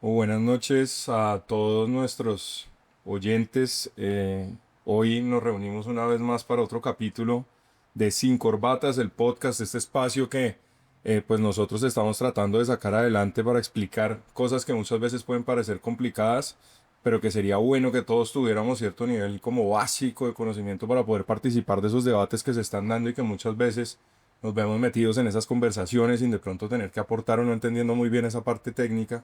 O buenas noches a todos nuestros oyentes. Hoy nos reunimos una vez más para otro capítulo de Sin Corbatas, el podcast, este espacio que pues nosotros estamos tratando de sacar adelante para explicar cosas que muchas veces pueden parecer complicadas, pero que sería bueno que todos tuviéramos cierto nivel como básico de conocimiento para poder participar de esos debates que se están dando y que muchas veces nos vemos metidos en esas conversaciones sin de pronto tener que aportar o no entendiendo muy bien esa parte técnica.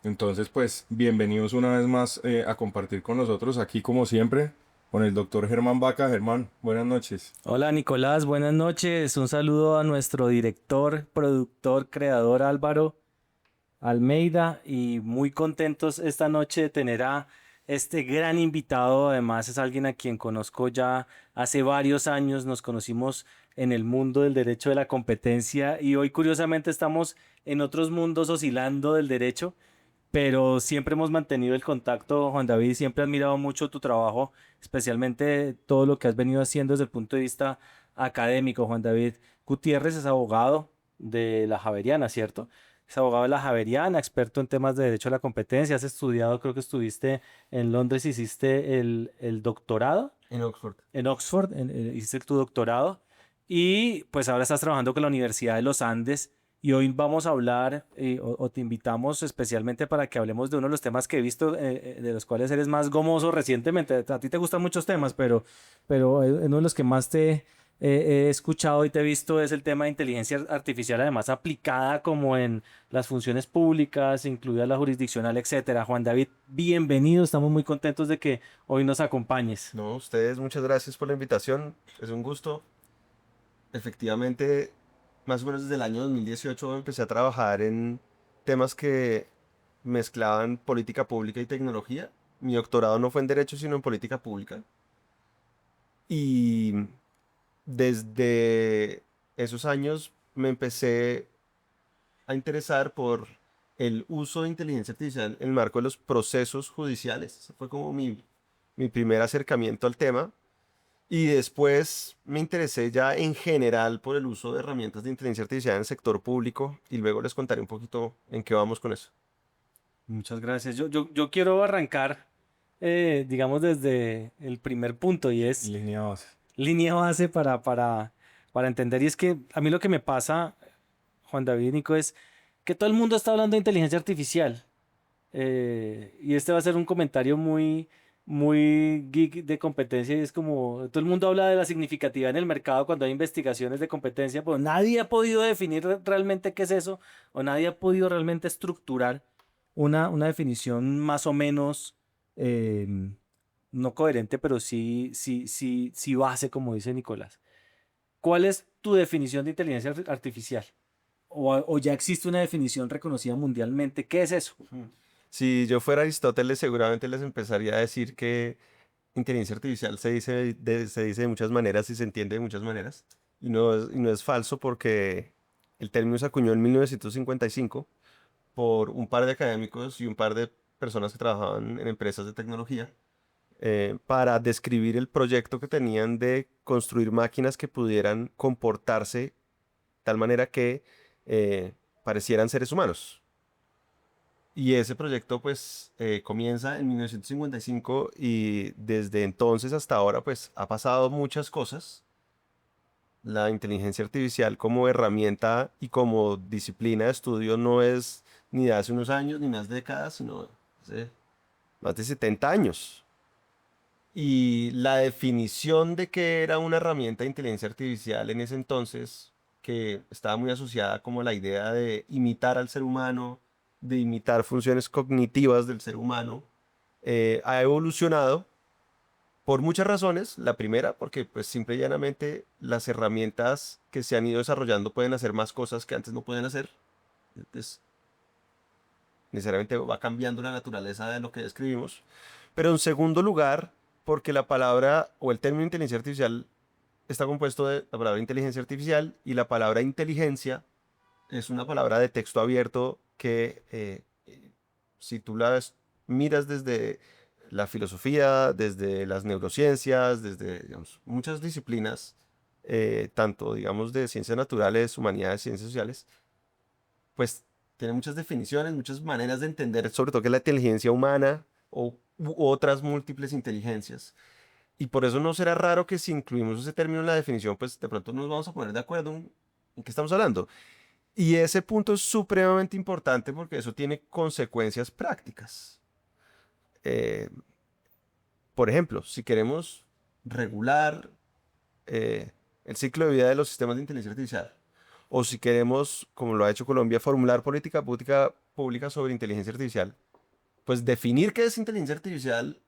Entonces, pues, bienvenidos una vez más a compartir con nosotros aquí, como siempre, con el doctor Germán Vaca. Germán, buenas noches. Hola Nicolás, buenas noches. Un saludo a nuestro director, productor, creador Álvaro Almeida y muy contentos esta noche de tener a este gran invitado. Además es alguien a quien conozco ya hace varios años. Nos conocimos en el mundo del derecho de la competencia y hoy curiosamente estamos en otros mundos oscilando del derecho, pero siempre hemos mantenido el contacto, Juan David, siempre he admirado mucho tu trabajo, especialmente todo lo que has venido haciendo desde el punto de vista académico. Juan David Gutiérrez es abogado de la Javeriana, ¿cierto? Es abogado de la Javeriana, experto en temas de derecho a la competencia. Has estudiado, creo que estuviste en Londres, hiciste el doctorado En Oxford. en Oxford, hiciste tu doctorado y pues ahora estás trabajando con la Universidad de los Andes y hoy vamos a hablar o te invitamos especialmente para que hablemos de uno de los temas que he visto de los cuales eres más gomoso recientemente. A ti te gustan muchos temas, pero uno de los que más te he escuchado y te he visto es el tema de inteligencia artificial, además aplicada como en las funciones públicas, incluida la jurisdiccional, etcétera. Juan David, bienvenido, estamos muy contentos de que hoy nos acompañes. No, ustedes, muchas gracias por la invitación. Es un gusto. Efectivamente, más o menos desde el año 2018 empecé a trabajar en temas que mezclaban política pública y tecnología. Mi doctorado no fue en derecho, sino en política pública. Y desde esos años me empecé a interesar por el uso de inteligencia artificial en el marco de los procesos judiciales. Ese fue como mi primer acercamiento al tema. Y después me interesé ya en general por el uso de herramientas de inteligencia artificial en el sector público y luego les contaré un poquito en qué vamos con eso. Muchas gracias. Yo quiero arrancar, digamos, desde el primer punto y es Línea base. línea base para entender. Y es que a mí lo que me pasa, Juan David y Nico, es que todo el mundo está hablando de inteligencia artificial. Y este va a ser un comentario muy geek de competencia y es como todo el mundo habla de la significatividad en el mercado cuando hay investigaciones de competencia, pero nadie ha podido definir realmente qué es eso o nadie ha podido realmente estructurar una definición más o menos eh, no coherente, pero sí base, como dice Nicolás. ¿Cuál es tu definición de inteligencia artificial? O ya existe una definición reconocida mundialmente. ¿Qué es eso? Si yo fuera Aristóteles, seguramente les empezaría a decir que inteligencia artificial se dice de muchas maneras y se entiende de muchas maneras. Y no es falso porque el término se acuñó en 1955 por un par de académicos y un par de personas que trabajaban en empresas de tecnología para describir el proyecto que tenían de construir máquinas que pudieran comportarse de tal manera que parecieran seres humanos. Y ese proyecto pues comienza en 1955 y desde entonces hasta ahora pues ha pasado muchas cosas. La inteligencia artificial como herramienta y como disciplina de estudio no es ni de hace unos años ni unas décadas, sino hace más de 70 años. Y la definición de qué era una herramienta de inteligencia artificial en ese entonces, que estaba muy asociada como a la idea de imitar al ser humano, de imitar funciones cognitivas del ser humano, ha evolucionado por muchas razones. La primera, porque pues simple y llanamente las herramientas que se han ido desarrollando pueden hacer más cosas que antes no podían hacer. Entonces, necesariamente va cambiando la naturaleza de lo que describimos. Pero en segundo lugar, porque la palabra o el término inteligencia artificial está compuesto de la palabra inteligencia artificial y la palabra inteligencia es una palabra de texto abierto que si tú miras desde la filosofía, desde las neurociencias, desde digamos, muchas disciplinas, tanto digamos de ciencias naturales, humanidades, ciencias sociales, pues tiene muchas definiciones, muchas maneras de entender, sobre todo que es la inteligencia humana u otras múltiples inteligencias. Y por eso no será raro que si incluimos ese término en la definición, pues de pronto nos vamos a poner de acuerdo en qué estamos hablando. Y ese punto es supremamente importante porque eso tiene consecuencias prácticas. Eh, por ejemplo, si queremos regular el ciclo de vida de los sistemas de inteligencia artificial, o si queremos, como lo ha hecho Colombia, formular política pública sobre inteligencia artificial, pues definir qué es inteligencia artificial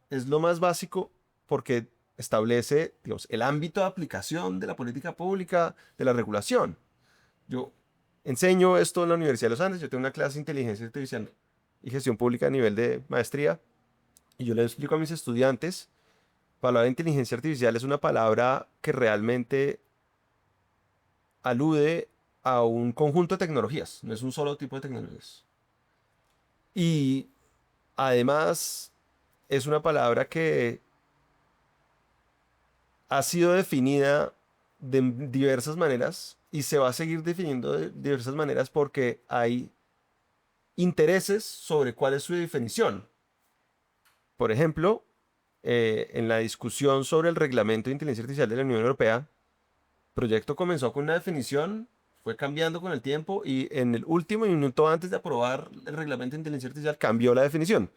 es lo más básico porque establece, digamos, el ámbito de aplicación de la política pública, de la regulación. Yo enseño esto en la Universidad de los Andes, yo tengo una clase de inteligencia artificial y gestión pública a nivel de maestría, y yo le explico a mis estudiantes, la palabra inteligencia artificial es una palabra que realmente alude a un conjunto de tecnologías, no es un solo tipo de tecnologías. Y además es una palabra que ha sido definida de diversas maneras y se va a seguir definiendo de diversas maneras porque hay intereses sobre cuál es su definición. Por ejemplo, en la discusión sobre el reglamento de inteligencia artificial de la Unión Europea, el proyecto comenzó con una definición, fue cambiando con el tiempo y en el último minuto antes de aprobar el reglamento de inteligencia artificial cambió la definición.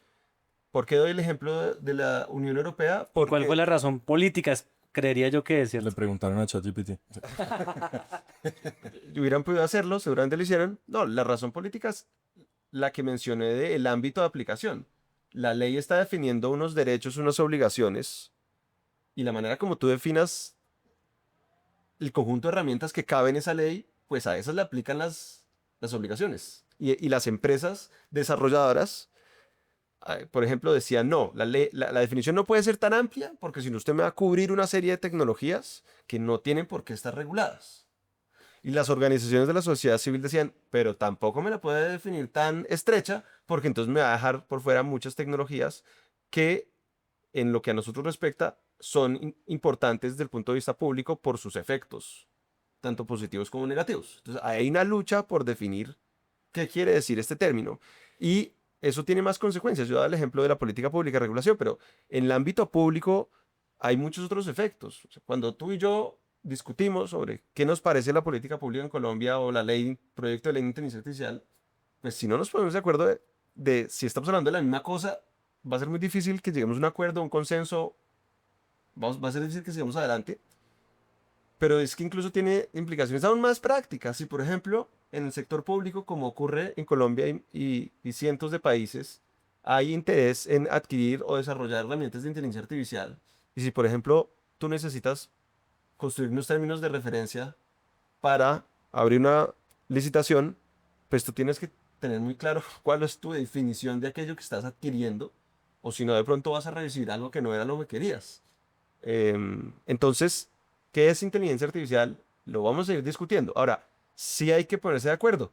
¿Por qué doy el ejemplo de la Unión Europea? ¿Cuál fue la razón política? Creería yo que es Le cierto. preguntaron a ChatGPT. Hubieran podido hacerlo, seguramente lo hicieron. No, la razón política es la que mencioné del ámbito de aplicación. La ley está definiendo unos derechos, unas obligaciones, y la manera como tú definas el conjunto de herramientas que cabe en esa ley, pues a esas le aplican las obligaciones. Y las empresas desarrolladoras, por ejemplo, decían, no, la definición no puede ser tan amplia porque si no usted me va a cubrir una serie de tecnologías que no tienen por qué estar reguladas. Y las organizaciones de la sociedad civil decían, pero tampoco me la puede definir tan estrecha porque entonces me va a dejar por fuera muchas tecnologías que en lo que a nosotros respecta son importantes desde el punto de vista público por sus efectos, tanto positivos como negativos. Entonces hay una lucha por definir qué quiere decir este término. Y eso tiene más consecuencias. Yo daba el ejemplo de la política pública de regulación, pero en el ámbito público hay muchos otros efectos. O sea, cuando tú y yo discutimos sobre qué nos parece la política pública en Colombia o la ley, proyecto de ley de inteligencia artificial, pues si no nos ponemos de acuerdo de si estamos hablando de la misma cosa, va a ser muy difícil que lleguemos a un acuerdo, a un consenso, va a ser difícil que sigamos adelante. Pero es que incluso tiene implicaciones aún más prácticas. Si, por ejemplo, en el sector público, como ocurre en Colombia y cientos de países, hay interés en adquirir o desarrollar herramientas de inteligencia artificial. Y si, por ejemplo, tú necesitas construir unos términos de referencia para abrir una licitación, pues tú tienes que tener muy claro cuál es tu definición de aquello que estás adquiriendo, o si no, de pronto vas a recibir algo que no era lo que querías. Entonces, ¿qué es inteligencia artificial? Lo vamos a ir discutiendo. Ahora, sí hay que ponerse de acuerdo.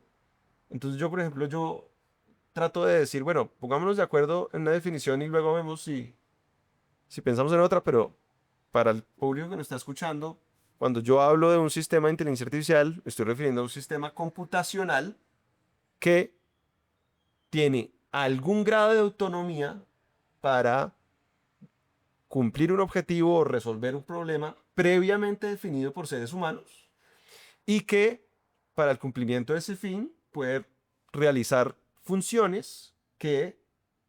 Entonces yo, por ejemplo, yo trato de decir, bueno, pongámonos de acuerdo en una definición y luego vemos si pensamos en otra, pero para el público que nos está escuchando, cuando yo hablo de un sistema de inteligencia artificial, me estoy refiriendo a un sistema computacional que tiene algún grado de autonomía para cumplir un objetivo o resolver un problema previamente definido por seres humanos y que para el cumplimiento de ese fin puede realizar funciones que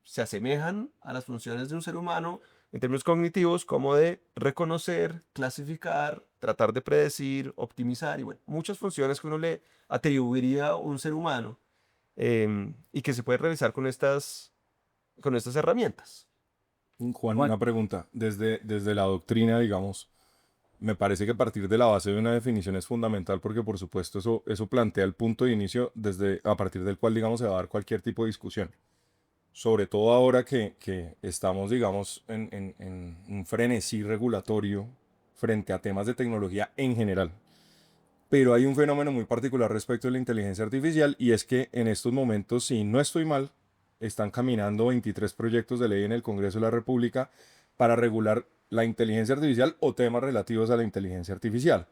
se asemejan a las funciones de un ser humano en términos cognitivos como de reconocer, clasificar, tratar de predecir, optimizar y bueno, muchas funciones que uno le atribuiría a un ser humano y que se puede realizar con estas herramientas. Juan, Juan, una pregunta. Desde la doctrina, digamos, me parece que partir de la base de una definición es fundamental porque, por supuesto, eso plantea el punto de inicio a partir del cual, digamos, se va a dar cualquier tipo de discusión. Sobre todo ahora que estamos, digamos, en un frenesí regulatorio frente a temas de tecnología en general. Pero hay un fenómeno muy particular respecto a la inteligencia artificial y es que en estos momentos, si no estoy mal, están caminando 23 proyectos de ley en el Congreso de la República para regular la inteligencia artificial o temas relativos a la inteligencia artificial.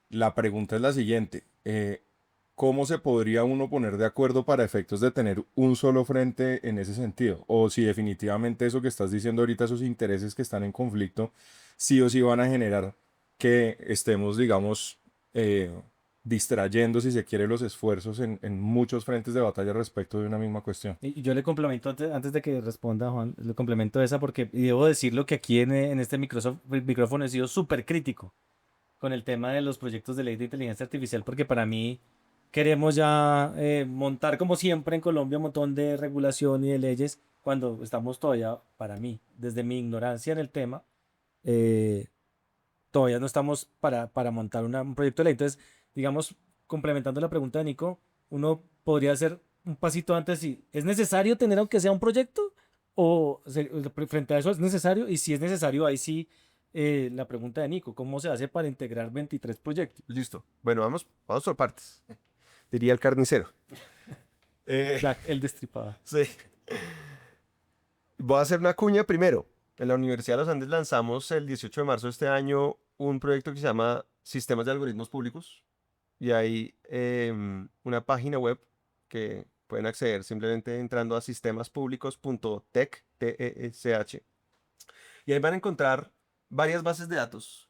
La pregunta es la siguiente. ¿cómo se podría uno poner de acuerdo para efectos de tener un solo frente en ese sentido? O si definitivamente eso que estás diciendo ahorita, esos intereses que están en conflicto, sí o sí van a generar que estemos, digamos, distrayendo, si se quiere, los esfuerzos en muchos frentes de batalla respecto de una misma cuestión. Y yo le complemento, antes de que responda Juan, le complemento esa porque y debo decirlo que aquí en este micrófono he sido súper crítico con el tema de los proyectos de ley de inteligencia artificial, porque para mí queremos ya montar como siempre en Colombia un montón de regulación y de leyes cuando estamos todavía, para mí, desde mi ignorancia en el tema, eh, todavía no estamos para montar un proyecto de ley. Entonces, digamos, complementando la pregunta de Nico, uno podría hacer un pasito antes si es necesario tener aunque sea un proyecto frente a eso es necesario y si es necesario, ahí sí, la pregunta de Nico, ¿cómo se hace para integrar 23 proyectos? Listo. Bueno, vamos por partes. Diría el carnicero. Jack, el destripador. Sí. Voy a hacer una cuña primero. En la Universidad de los Andes lanzamos el 18 de marzo de este año un proyecto que se llama Sistemas de Algoritmos Públicos. Y hay una página web que pueden acceder simplemente entrando a sistemaspúblicos.tech, T-E-C-H. Y ahí van a encontrar varias bases de datos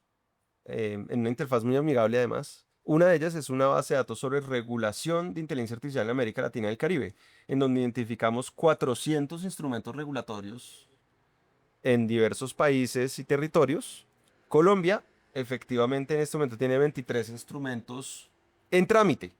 en una interfaz muy amigable además. Una de ellas es una base de datos sobre regulación de inteligencia artificial en América Latina y el Caribe, en donde identificamos 400 instrumentos regulatorios en diversos países y territorios. Colombia, efectivamente, en este momento tiene 23 instrumentos en trámite,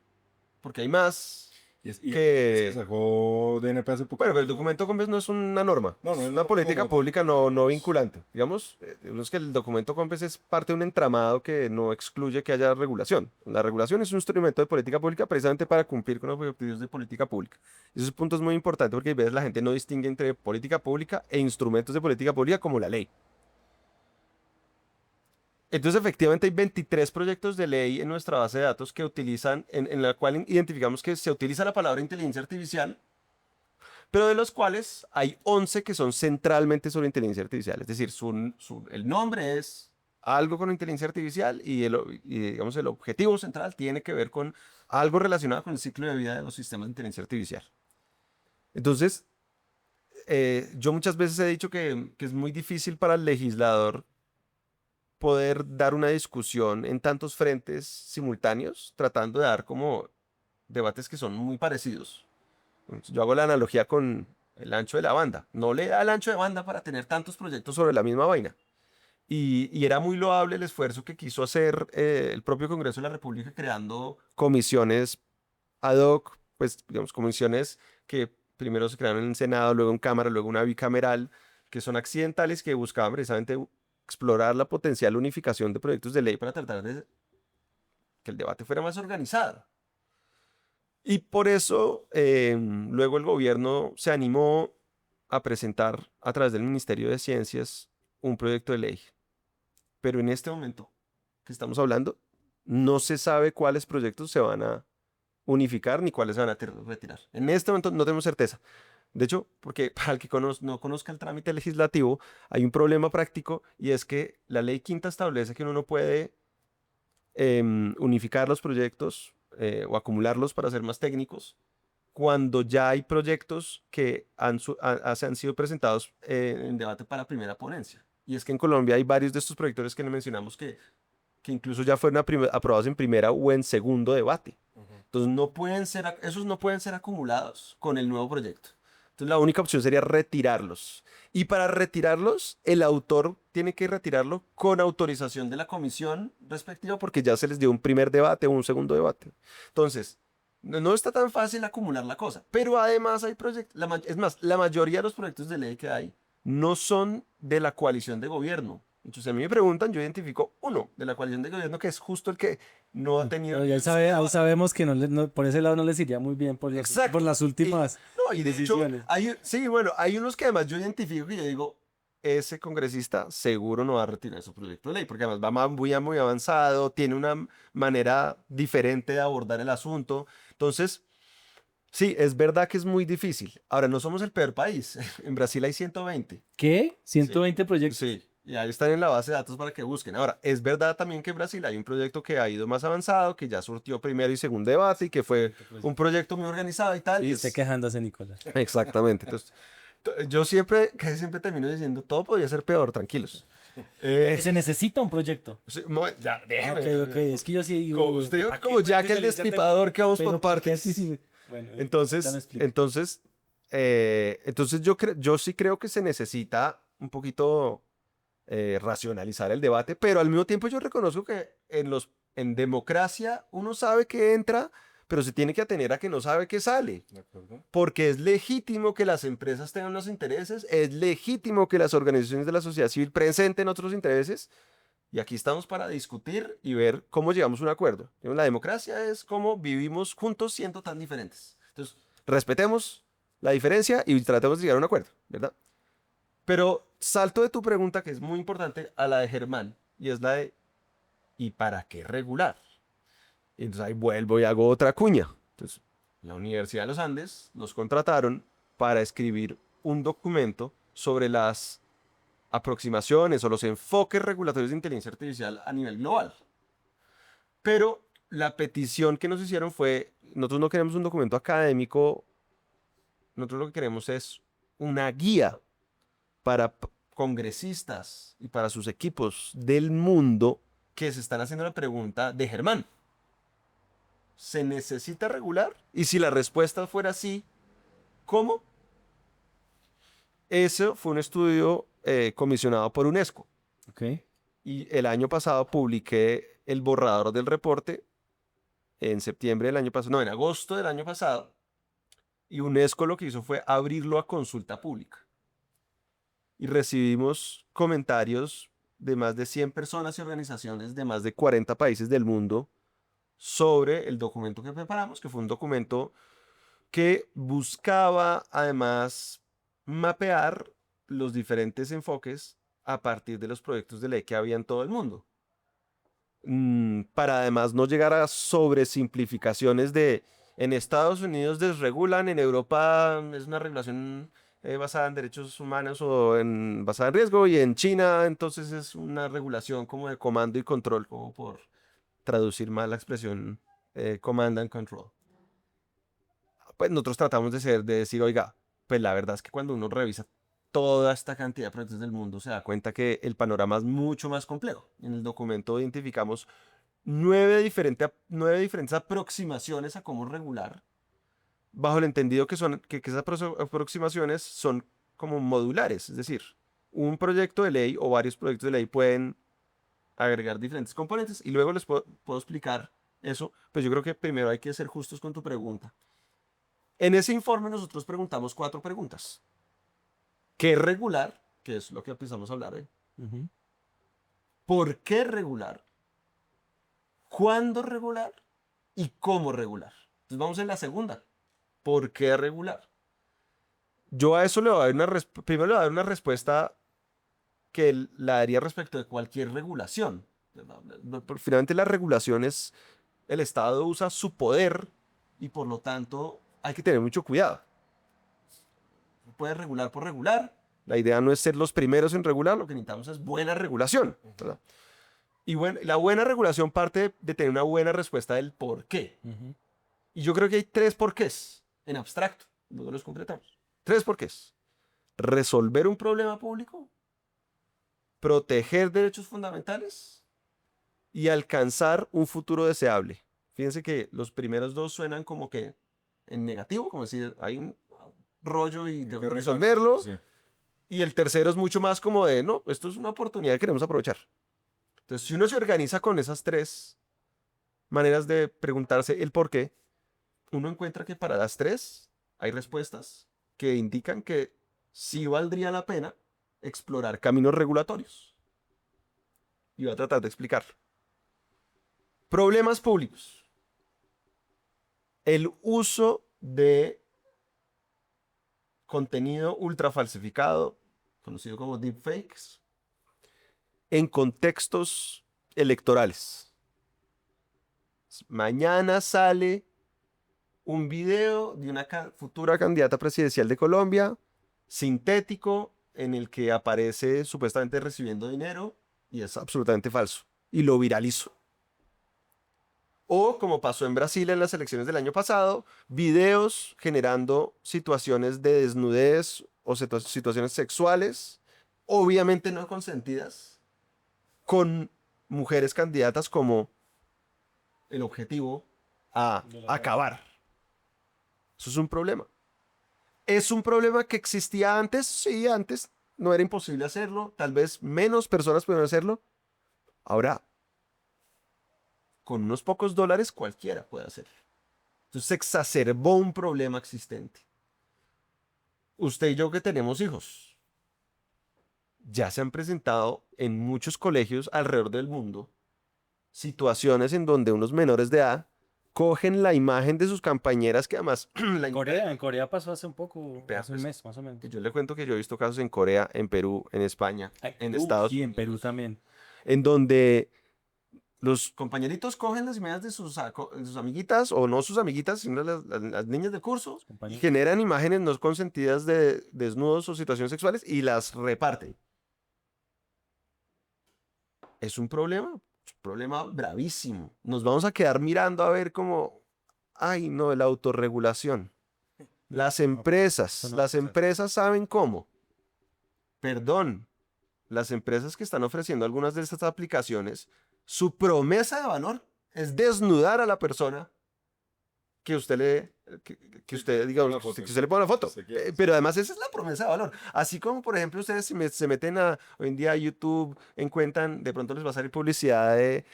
porque hay más Y que... se sacó DNP hace poco. Bueno, pero el documento COMPES no es una norma, No, no es es una política como- pública no vinculante. Digamos, es que el documento COMPES es parte de un entramado que no excluye que haya regulación. La regulación es un instrumento de política pública precisamente para cumplir con los objetivos de política pública. Y ese punto es muy importante porque a veces la gente no distingue entre política pública e instrumentos de política pública como la ley. Entonces, efectivamente, hay 23 proyectos de ley en nuestra base de datos que utilizan, en la cual identificamos que se utiliza la palabra inteligencia artificial, pero de los cuales hay 11 que son centralmente sobre inteligencia artificial. Es decir, el nombre es algo con inteligencia artificial y, digamos, el objetivo central tiene que ver con algo relacionado con el ciclo de vida de los sistemas de inteligencia artificial. Entonces, yo muchas veces he dicho que es muy difícil para el legislador poder dar una discusión en tantos frentes simultáneos, tratando de dar como debates que son muy parecidos. Yo hago la analogía con el ancho de la banda. No le da el ancho de banda para tener tantos proyectos sobre la misma vaina. Y era muy loable el esfuerzo que quiso hacer el propio Congreso de la República creando comisiones ad hoc, pues digamos comisiones que primero se crearon en el Senado, luego en Cámara, luego una bicameral, que son accidentales, que buscaban precisamente explorar la potencial unificación de proyectos de ley para tratar de que el debate fuera más organizado. Y por eso luego el gobierno se animó a presentar a través del Ministerio de Ciencias un proyecto de ley. Pero en este momento que estamos hablando, no se sabe cuáles proyectos se van a unificar ni cuáles se van a retirar. En este momento no tenemos certeza. De hecho, porque para el que no conozca el trámite legislativo, hay un problema práctico y es que la ley quinta establece que uno no puede unificar los proyectos o acumularlos para ser más técnicos cuando ya hay proyectos que se han sido presentados en debate para primera ponencia. Y es que en Colombia hay varios de estos proyectos que le mencionamos que incluso ya fueron aprobados en primera o en segundo debate. Entonces esos no pueden ser acumulados con el nuevo proyecto. Entonces la única opción sería retirarlos. Y para retirarlos, el autor tiene que retirarlo con autorización de la comisión respectiva porque ya se les dio un primer debate o un segundo debate. Entonces, no está tan fácil acumular la cosa. Pero además hay proyectos, es más, la mayoría de los proyectos de ley que hay no son de la coalición de gobierno. Entonces, a mí me preguntan, yo identifico uno de la coalición de gobierno que es justo el que no ha tenido... Pero ahí sabemos que por ese lado no les iría muy bien Exacto. por las últimas No, y de hecho, decisiones. sí, bueno, hay unos que además yo identifico que yo digo, ese congresista seguro no va a retirar su proyecto de ley, porque además va muy avanzado, tiene una manera diferente de abordar el asunto. Entonces, sí, es verdad que es muy difícil. Ahora, no somos el peor país. En Brasil hay 120. ¿Qué? ¿120 proyectos? Sí. Y ahí están en la base de datos para que busquen. Ahora, es verdad también que en Brasil hay un proyecto que ha ido más avanzado, que ya surtió primero y segundo debate y que fue un proyecto muy organizado y tal. Sí, y usted es- quejándose, Nicolás. Exactamente. Entonces, yo casi siempre termino diciendo, todo podría ser peor, tranquilos. Se necesita un proyecto. Sí, ya, Ah, déjeme. ok, es que yo sí digo. Usted dijo ¿para como qué Jack el meterse al Destripador que vamos Pero por ¿por qué partes. así? Bueno, ya me Entonces, explico. entonces yo sí creo que se necesita un poquito racionalizar el debate, pero al mismo tiempo yo reconozco que en democracia uno sabe que entra, pero se tiene que atener a que no sabe que sale. ¿De acuerdo? Porque es legítimo que las empresas tengan unos intereses, es legítimo que las organizaciones de la sociedad civil presenten otros intereses, y aquí estamos para discutir y ver cómo llegamos a un acuerdo. La democracia es cómo vivimos juntos siendo tan diferentes. Entonces, respetemos la diferencia y tratemos de llegar a un acuerdo, ¿verdad? Pero salto de tu pregunta, que es muy importante, a la de Germán, y es la de, ¿y para qué regular? Y entonces ahí vuelvo y hago otra cuña. Entonces, la Universidad de los Andes los contrataron para escribir un documento sobre las aproximaciones o los enfoques regulatorios de inteligencia artificial a nivel global. Pero la petición que nos hicieron fue, nosotros no queremos un documento académico, nosotros lo que queremos es una guía para congresistas y para sus equipos del mundo que se están haciendo la pregunta de Germán. ¿Se necesita regular? Y si la respuesta fuera sí, ¿cómo? Eso fue un estudio comisionado por UNESCO. Ok. Y el año pasado publiqué el borrador del reporte en septiembre del año pasado, no, en agosto del año pasado. Y UNESCO lo que hizo fue abrirlo a consulta pública. Y recibimos comentarios de más de 100 personas y organizaciones de más de 40 países del mundo sobre el documento que preparamos, que fue un documento que buscaba además mapear los diferentes enfoques a partir de los proyectos de ley que había en todo el mundo. Para además no llegar a sobresimplificaciones de en Estados Unidos desregulan, en Europa es una regulación basada en derechos humanos o basada en riesgo, y en China entonces es una regulación como de comando y control, como por traducir mal la expresión command and control. Pues nosotros tratamos de decir, oiga, pues la verdad es que cuando uno revisa toda esta cantidad de proyectos del mundo, se da cuenta que el panorama es mucho más complejo. En el documento identificamos 9 diferentes aproximaciones a cómo regular, bajo el entendido que esas aproximaciones son como modulares, es decir, un proyecto de ley o varios proyectos de ley pueden agregar diferentes componentes y luego les puedo explicar eso, pues yo creo que primero hay que ser justos con tu pregunta. En ese informe nosotros preguntamos 4 preguntas. ¿Qué regular? Que es lo que empezamos a hablar hoy. Ujú. ¿Por qué regular? ¿Cuándo regular? ¿Y cómo regular? Entonces vamos en la segunda. ¿Por qué regular? Yo a eso le voy a dar primero le voy a dar una respuesta que la daría respecto de cualquier regulación. Finalmente la regulación es, el Estado usa su poder y por lo tanto hay que tener mucho cuidado. No puede regular por regular. La idea no es ser los primeros en regular, lo que necesitamos es buena regulación, ¿verdad? Y la buena regulación parte de tener una buena respuesta del por qué. Ujú. Y yo creo que hay 3 porqués en abstracto. Luego los concretamos. 3 porqués. Resolver un problema público, proteger derechos fundamentales y alcanzar un futuro deseable. Fíjense que los primeros 2 suenan como que en negativo, como decir, hay un rollo y debemos resolverlo. Sí. Y el tercero es mucho más como de, no, esto es una oportunidad que queremos aprovechar. Entonces, si uno se organiza con esas 3 maneras de preguntarse el por qué, uno encuentra que para las 3 hay respuestas que indican que sí valdría la pena explorar caminos regulatorios. Y voy a tratar de explicar. Problemas públicos. El uso de contenido ultra falsificado, conocido como deepfakes, en contextos electorales. Mañana sale un video de una futura candidata presidencial de Colombia, sintético, en el que aparece supuestamente recibiendo dinero y es absolutamente falso. Y lo viralizo. O como pasó en Brasil en las elecciones del año pasado, videos generando situaciones de desnudez o situaciones sexuales, obviamente no consentidas, con mujeres candidatas como el objetivo a acabar. Eso es un problema. ¿Es un problema que existía antes? Sí, antes no era imposible hacerlo. Tal vez menos personas pudieron hacerlo. Ahora, con unos pocos dólares cualquiera puede hacerlo. Entonces se exacerbó un problema existente. Usted y yo que tenemos hijos, ya se han presentado en muchos colegios alrededor del mundo situaciones en donde unos menores de edad cogen la imagen de sus compañeras que además En Corea pasó hace un poco, Vea, hace un pues, mes más o menos. yo le cuento que yo he visto casos en Corea, en Perú, en España, en Estados Sí, en Unidos, Perú también. en donde los compañeritos cogen las imágenes de sus amiguitas, o no sus amiguitas, sino las niñas del curso, y Compañeros. generan imágenes no consentidas de desnudos o situaciones sexuales y las reparten. Es un problema bravísimo. Nos vamos a quedar mirando a ver cómo, ay no, la autorregulación. Las empresas saben cómo. Perdón, las empresas que están ofreciendo algunas de estas aplicaciones, su promesa de valor es desnudar a la persona que usted que usted, digamos, que usted le pone la foto. Pero además esa es la promesa de valor. Así como, por ejemplo, ustedes se meten hoy en día a YouTube, encuentran, de pronto les va a salir publicidad de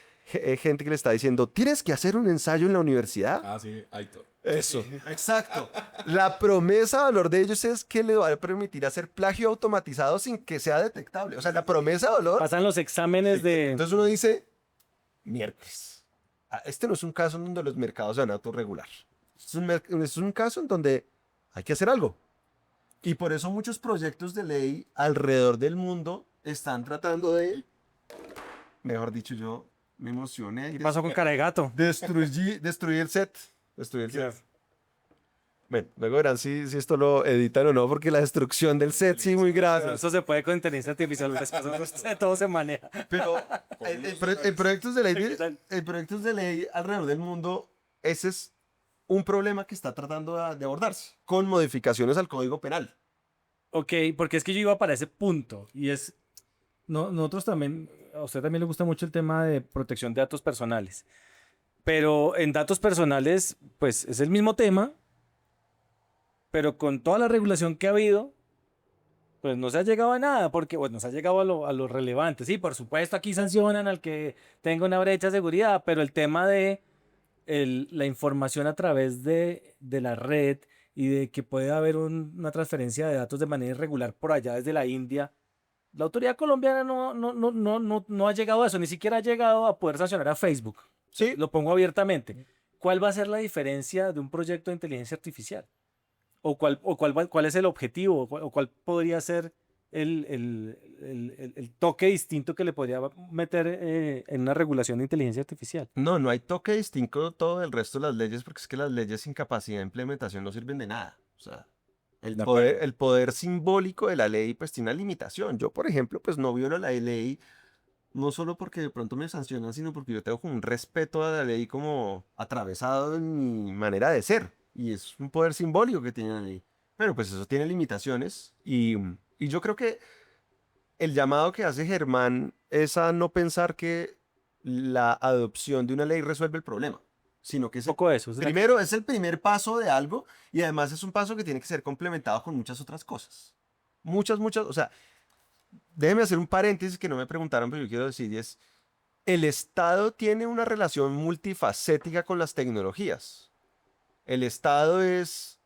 gente que le está diciendo, tienes que hacer un ensayo en la universidad. Ah, sí, Aitor. Eso, exacto. La promesa de valor de ellos es que le va a permitir hacer plagio automatizado sin que sea detectable. O sea, la promesa de valor. Pasan los exámenes de... Entonces uno dice, miércoles. Este no es un caso en donde los mercados se van a autorregular. Es un caso en donde hay que hacer algo. Y por eso muchos proyectos de ley alrededor del mundo están tratando de, mejor dicho, yo me emocioné. ¿Qué pasó con cara de gato? Destruir el set. Destruir el set. Bueno, luego verán si esto lo editan o no, porque la destrucción del set sí muy grave. Eso se puede con inteligencia artificial, todo se maneja. Pero en proyectos de ley, en proyectos de ley alrededor del mundo, ese es un problema que está tratando de abordarse con modificaciones al Código Penal. Ok, porque es que yo iba para ese punto y es... nosotros también, a usted también le gusta mucho el tema de protección de datos personales, pero en datos personales, pues es el mismo tema, pero con toda la regulación que ha habido, pues no se ha llegado a nada, porque bueno, se ha llegado a lo relevante. Sí, por supuesto, aquí sancionan al que tenga una brecha de seguridad, pero el tema de la información a través de la red y de que puede haber una transferencia de datos de manera irregular por allá desde la India, la autoridad colombiana no ha llegado a eso, ni siquiera ha llegado a poder sancionar a Facebook. Sí. Lo pongo abiertamente. ¿Cuál va a ser la diferencia de un proyecto de inteligencia artificial? ¿Cuál es el objetivo? ¿O cuál podría ser el toque distinto que le podría meter en una regulación de inteligencia artificial? No hay toque distinto todo el resto de las leyes, porque es que las leyes sin capacidad de implementación no sirven de nada. O sea, el poder simbólico de la ley pues tiene una limitación. Yo, por ejemplo, pues no violo la ley, no solo porque de pronto me sancionan, sino porque yo tengo como un respeto a la ley como atravesado en mi manera de ser. Y es un poder simbólico que tiene la ley. Pero pues eso tiene limitaciones y yo creo que el llamado que hace Germán es a no pensar que la adopción de una ley resuelve el problema, sino que es Un poco de eso. primero es el primer paso de algo y además es un paso que tiene que ser complementado con muchas otras cosas. Muchas, o sea, déjeme hacer un paréntesis que no me preguntaron, pero yo quiero decir, y es, el Estado tiene una relación multifacética con las tecnologías. El Estado es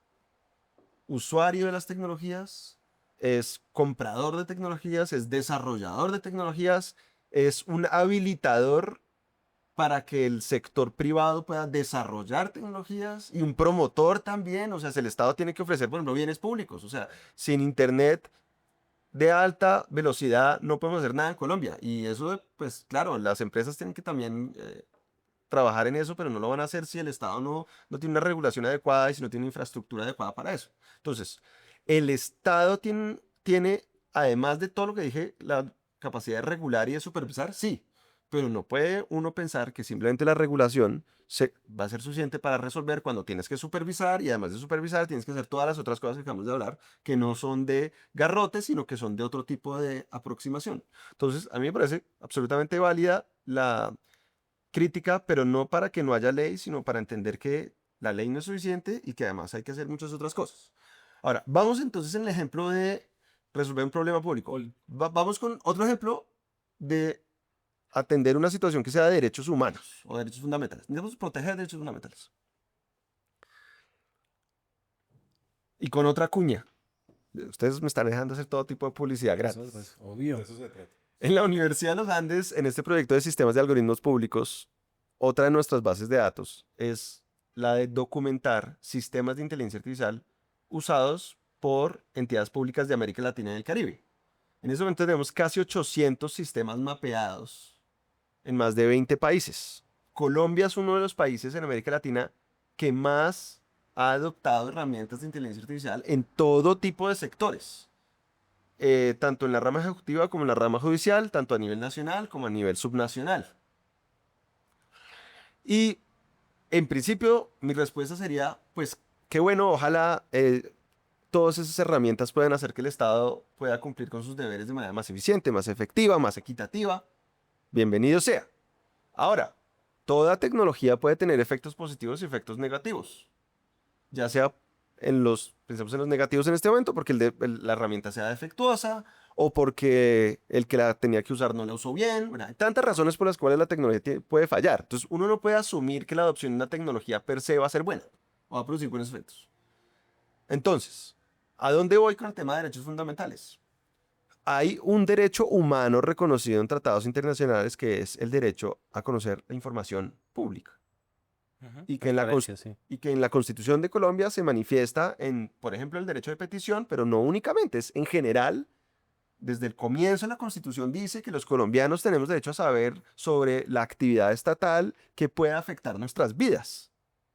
usuario de las tecnologías, es comprador de tecnologías, es desarrollador de tecnologías, es un habilitador para que el sector privado pueda desarrollar tecnologías y un promotor también. O sea, el Estado tiene que ofrecer, por ejemplo, bienes públicos. O sea, sin Internet de alta velocidad no podemos hacer nada en Colombia. Y eso, pues claro, las empresas tienen que también trabajar en eso, pero no lo van a hacer si el Estado no tiene una regulación adecuada y si no tiene infraestructura adecuada para eso. Entonces, el Estado tiene además de todo lo que dije, la capacidad de regular y de supervisar, sí. Pero no puede uno pensar que simplemente la regulación va a ser suficiente para resolver cuando tienes que supervisar y además de supervisar tienes que hacer todas las otras cosas que acabamos de hablar, que no son de garrote, sino que son de otro tipo de aproximación. Entonces, a mí me parece absolutamente válida la crítica, pero no para que no haya ley, sino para entender que la ley no es suficiente y que además hay que hacer muchas otras cosas. Ahora, vamos entonces en el ejemplo de resolver un problema público. Vamos con otro ejemplo de atender una situación que sea de derechos humanos o derechos fundamentales. Necesitamos proteger derechos fundamentales. Y con otra cuña. Ustedes me están dejando hacer todo tipo de publicidad gratis. Eso, pues, obvio. De eso se trata. En la Universidad de los Andes, en este proyecto de sistemas de algoritmos públicos, otra de nuestras bases de datos es la de documentar sistemas de inteligencia artificial usados por entidades públicas de América Latina y el Caribe. En este momento tenemos casi 800 sistemas mapeados en más de 20 países. Colombia es uno de los países en América Latina que más ha adoptado herramientas de inteligencia artificial en todo tipo de sectores. Tanto en la rama ejecutiva como en la rama judicial, tanto a nivel nacional como a nivel subnacional. Y en principio mi respuesta sería, pues qué bueno, ojalá todas esas herramientas puedan hacer que el Estado pueda cumplir con sus deberes de manera más eficiente, más efectiva, más equitativa. Bienvenido sea. Ahora, toda tecnología puede tener efectos positivos y efectos negativos. Ya sea pensemos en los negativos en este momento, porque la herramienta sea defectuosa o porque el que la tenía que usar no la usó bien. Bueno, hay tantas razones por las cuales la tecnología puede fallar. Entonces, uno no puede asumir que la adopción de una tecnología per se va a ser buena o va a producir buenos efectos. Entonces, ¿a dónde voy con el tema de derechos fundamentales? Hay un derecho humano reconocido en tratados internacionales que es el derecho a conocer la información pública. Y que, Sí. y que en la Constitución de Colombia se manifiesta en, por ejemplo, el derecho de petición, pero no únicamente, es en general. Desde el comienzo de la Constitución dice que los colombianos tenemos derecho a saber sobre la actividad estatal que pueda afectar nuestras vidas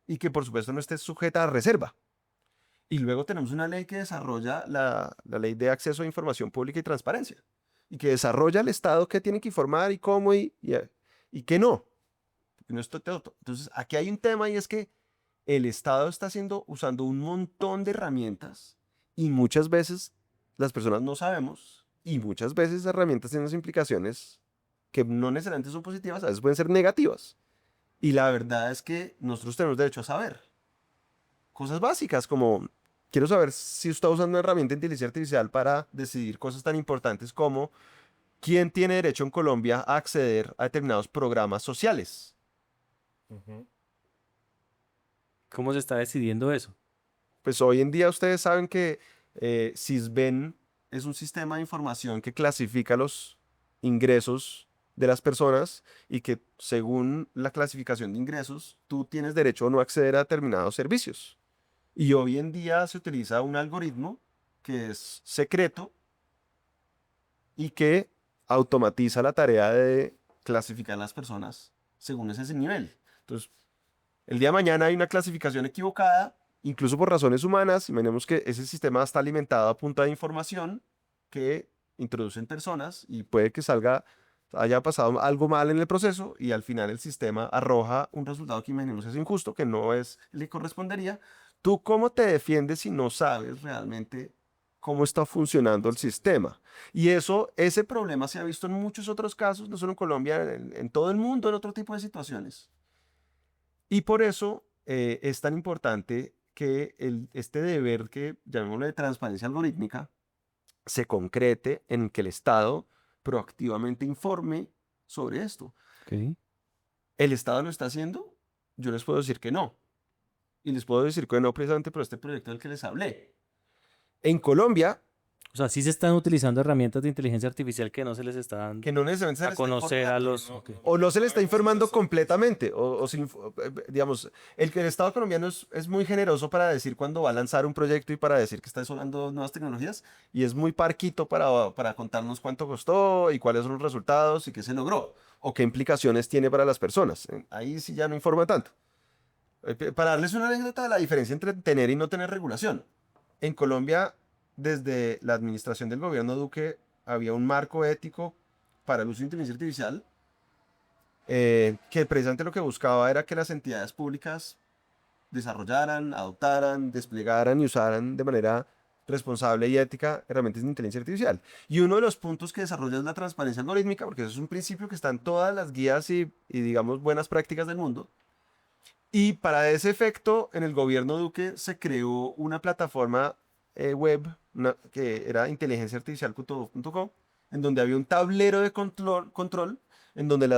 y que por supuesto no esté sujeta a reserva. Y luego tenemos una ley que desarrolla la ley de acceso a información pública y transparencia y que desarrolla el Estado qué tiene que informar y cómo y qué no. No es todo. Entonces, aquí hay un tema y es que el Estado está usando un montón de herramientas y muchas veces las personas no sabemos y muchas veces esas herramientas tienen unas implicaciones que no necesariamente son positivas, a veces pueden ser negativas. Y la verdad es que nosotros tenemos derecho a saber cosas básicas como, quiero saber si usted está usando una herramienta de inteligencia artificial para decidir cosas tan importantes como quién tiene derecho en Colombia a acceder a determinados programas sociales. ¿Cómo se está decidiendo eso? Pues hoy en día ustedes saben que Sisbén es un sistema de información que clasifica los ingresos de las personas y que según la clasificación de ingresos, tú tienes derecho o no a acceder a determinados servicios. Y hoy en día se utiliza un algoritmo que es secreto y que automatiza la tarea de clasificar a las personas según ese nivel. Entonces, el día de mañana hay una clasificación equivocada, incluso por razones humanas. Imaginemos que ese sistema está alimentado a punta de información que introducen personas y puede que haya pasado algo mal en el proceso y al final el sistema arroja un resultado que imaginemos es injusto, que no es le correspondería. ¿Tú cómo te defiendes si no sabes realmente cómo está funcionando el sistema? Y ese problema se ha visto en muchos otros casos, no solo en Colombia, en todo el mundo, en otro tipo de situaciones. Y por eso es tan importante que este deber que llamémoslo de transparencia algorítmica se concrete en que el Estado proactivamente informe sobre esto. Okay. ¿El Estado lo está haciendo? Yo les puedo decir que no. Y les puedo decir que no precisamente por este proyecto del que les hablé. En Colombia, O sea, sí se están utilizando herramientas de inteligencia artificial que no se les está dando que no necesariamente se a les está conocer a informando, los... no, Ok. o no se le está informando completamente, digamos, el Estado colombiano es muy generoso para decir cuando va a lanzar un proyecto y para decir que está explorando nuevas tecnologías, y es muy parquito para contarnos cuánto costó y cuáles son los resultados y qué se logró, o qué implicaciones tiene para las personas. Ahí sí ya no informa tanto. Para darles una anécdota de la diferencia entre tener y no tener regulación. En Colombia desde la administración del gobierno Duque había un marco ético para el uso de inteligencia artificial que precisamente lo que buscaba era que las entidades públicas desarrollaran, adoptaran, desplegaran y usaran de manera responsable y ética herramientas de inteligencia artificial. Y uno de los puntos que desarrolla es la transparencia algorítmica, porque eso es un principio que está en todas las guías y digamos, buenas prácticas del mundo. Y para ese efecto, en el gobierno Duque se creó una plataforma web que era inteligenciaartificial.gov.co, en donde había un tablero de control en donde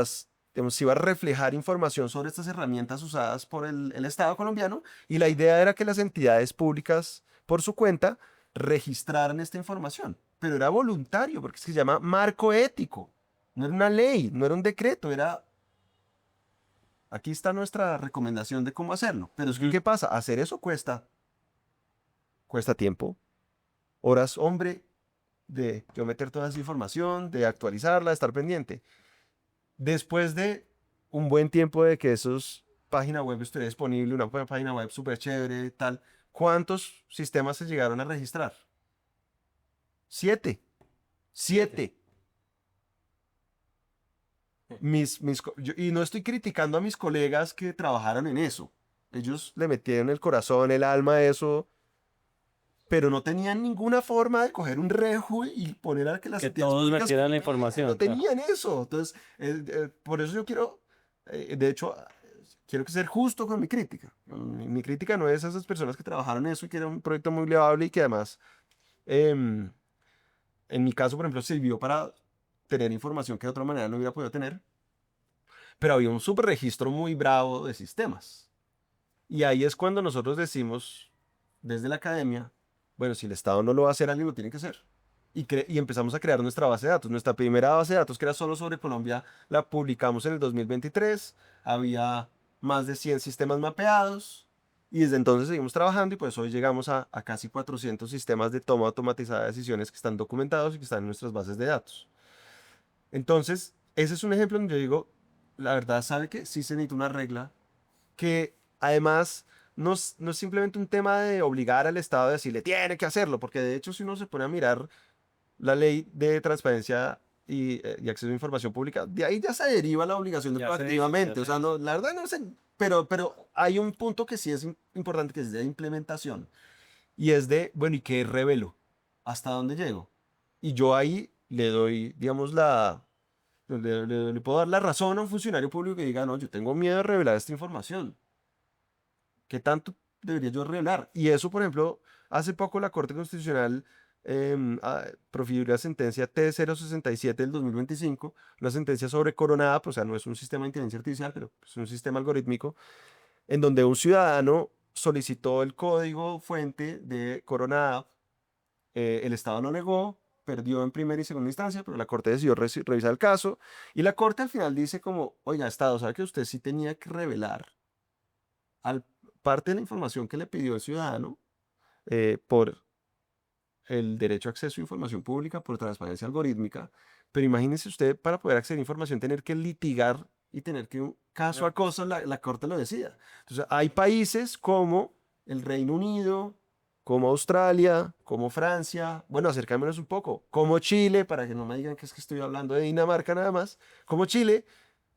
digamos, se iba a reflejar información sobre estas herramientas usadas por el Estado colombiano, y la idea era que las entidades públicas, por su cuenta, registraran esta información. Pero era voluntario, porque es que se llama marco ético. No era una ley, no era un decreto, era... Aquí está nuestra recomendación de cómo hacerlo. Pero es que, ¿qué pasa? Hacer eso cuesta tiempo, horas, hombre, de yo meter toda esa información, de actualizarla, de estar pendiente. Después de un buen tiempo de que esos página web estuviera disponible, una página web súper chévere, tal, ¿cuántos sistemas se llegaron a registrar? 7. 7. Y no estoy criticando a mis colegas que trabajaron en eso. Ellos le metieron el corazón, el alma a eso, pero no tenían ninguna forma de coger un rejo y poner a que las Que entidades todos públicas metieran la información. no Claro. tenían eso. Entonces, por eso yo quiero, de hecho, quiero ser justo con mi crítica. Mi crítica no es a esas personas que trabajaron en eso y que era un proyecto muy loable y que además, em, en mi caso, por ejemplo, sirvió para tener información que de otra manera no hubiera podido tener. Pero había un subregistro muy bravo de sistemas. Y ahí es cuando nosotros decimos, desde la academia, bueno, si el Estado no lo va a hacer, alguien lo tiene que hacer. Y empezamos a crear nuestra base de datos. Nuestra primera base de datos, que era solo sobre Colombia, la publicamos en el 2023. Había más de 100 sistemas mapeados. Y desde entonces seguimos trabajando y pues hoy llegamos a casi 400 sistemas de toma automatizada de decisiones que están documentados y que están en nuestras bases de datos. Entonces, ese es un ejemplo donde yo digo, la verdad, sabe que sí se necesita una regla que además no es simplemente un tema de obligar al Estado a decirle tiene que hacerlo, porque de hecho si uno se pone a mirar la ley de transparencia y acceso a información pública, de ahí ya se deriva la obligación de Ya se hizo, proactivamente. ya O se sea, no, la verdad no sé, pero hay un punto que sí es importante, que es de implementación, y es de, bueno, ¿y qué revelo? ¿Hasta dónde llego? Y yo ahí le doy, digamos, le puedo dar la razón a un funcionario público que diga, no, yo tengo miedo de revelar esta información. ¿Qué tanto debería yo revelar? Y eso, por ejemplo, hace poco la Corte Constitucional profirió la sentencia T067 del 2025, una sentencia sobre Coronada, pues, o sea, no es un sistema de inteligencia artificial, pero es un sistema algorítmico, en donde un ciudadano solicitó el código fuente de Coronada, el Estado lo negó, perdió en primera y segunda instancia, pero la Corte decidió revisar el caso, y la Corte al final dice como, oiga, Estado, ¿sabe que usted sí tenía que revelar parte de la información que le pidió el ciudadano por el derecho a acceso a información pública, por transparencia algorítmica? Pero imagínese usted, para poder acceder a información, tener que litigar y tener que, caso a caso, la Corte lo decida. Entonces, hay países como el Reino Unido, como Australia, como Francia, bueno, acercámonos un poco, como Chile, para que no me digan que es que estoy hablando de Dinamarca nada más, como Chile,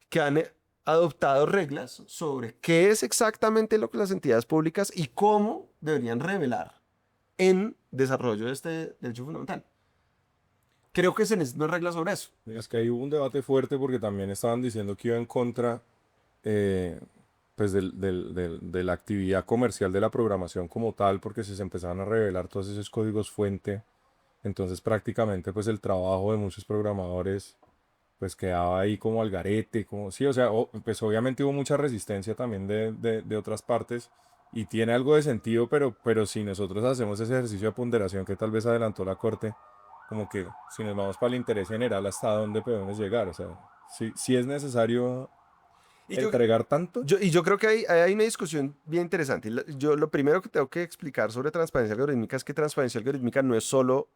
que han adoptado reglas sobre qué es exactamente lo que las entidades públicas y cómo deberían revelar en desarrollo de este derecho fundamental. Creo que se necesitan reglas sobre eso. Es que ahí hubo un debate fuerte porque también estaban diciendo que iba en contra eh, pues de la actividad comercial de la programación como tal, porque se empezaban a revelar todos esos códigos fuente. Entonces prácticamente pues el trabajo de muchos programadores pues quedaba ahí como al garete, como sí, o sea, pues obviamente hubo mucha resistencia también de otras partes y tiene algo de sentido, pero si nosotros hacemos ese ejercicio de ponderación que tal vez adelantó la Corte, como que si nos vamos para el interés general, ¿hasta dónde podemos llegar? O sea, si es necesario Y entregar tanto. yo creo que hay una discusión bien interesante. Yo lo primero que tengo que explicar sobre transparencia algorítmica es que transparencia algorítmica no es solo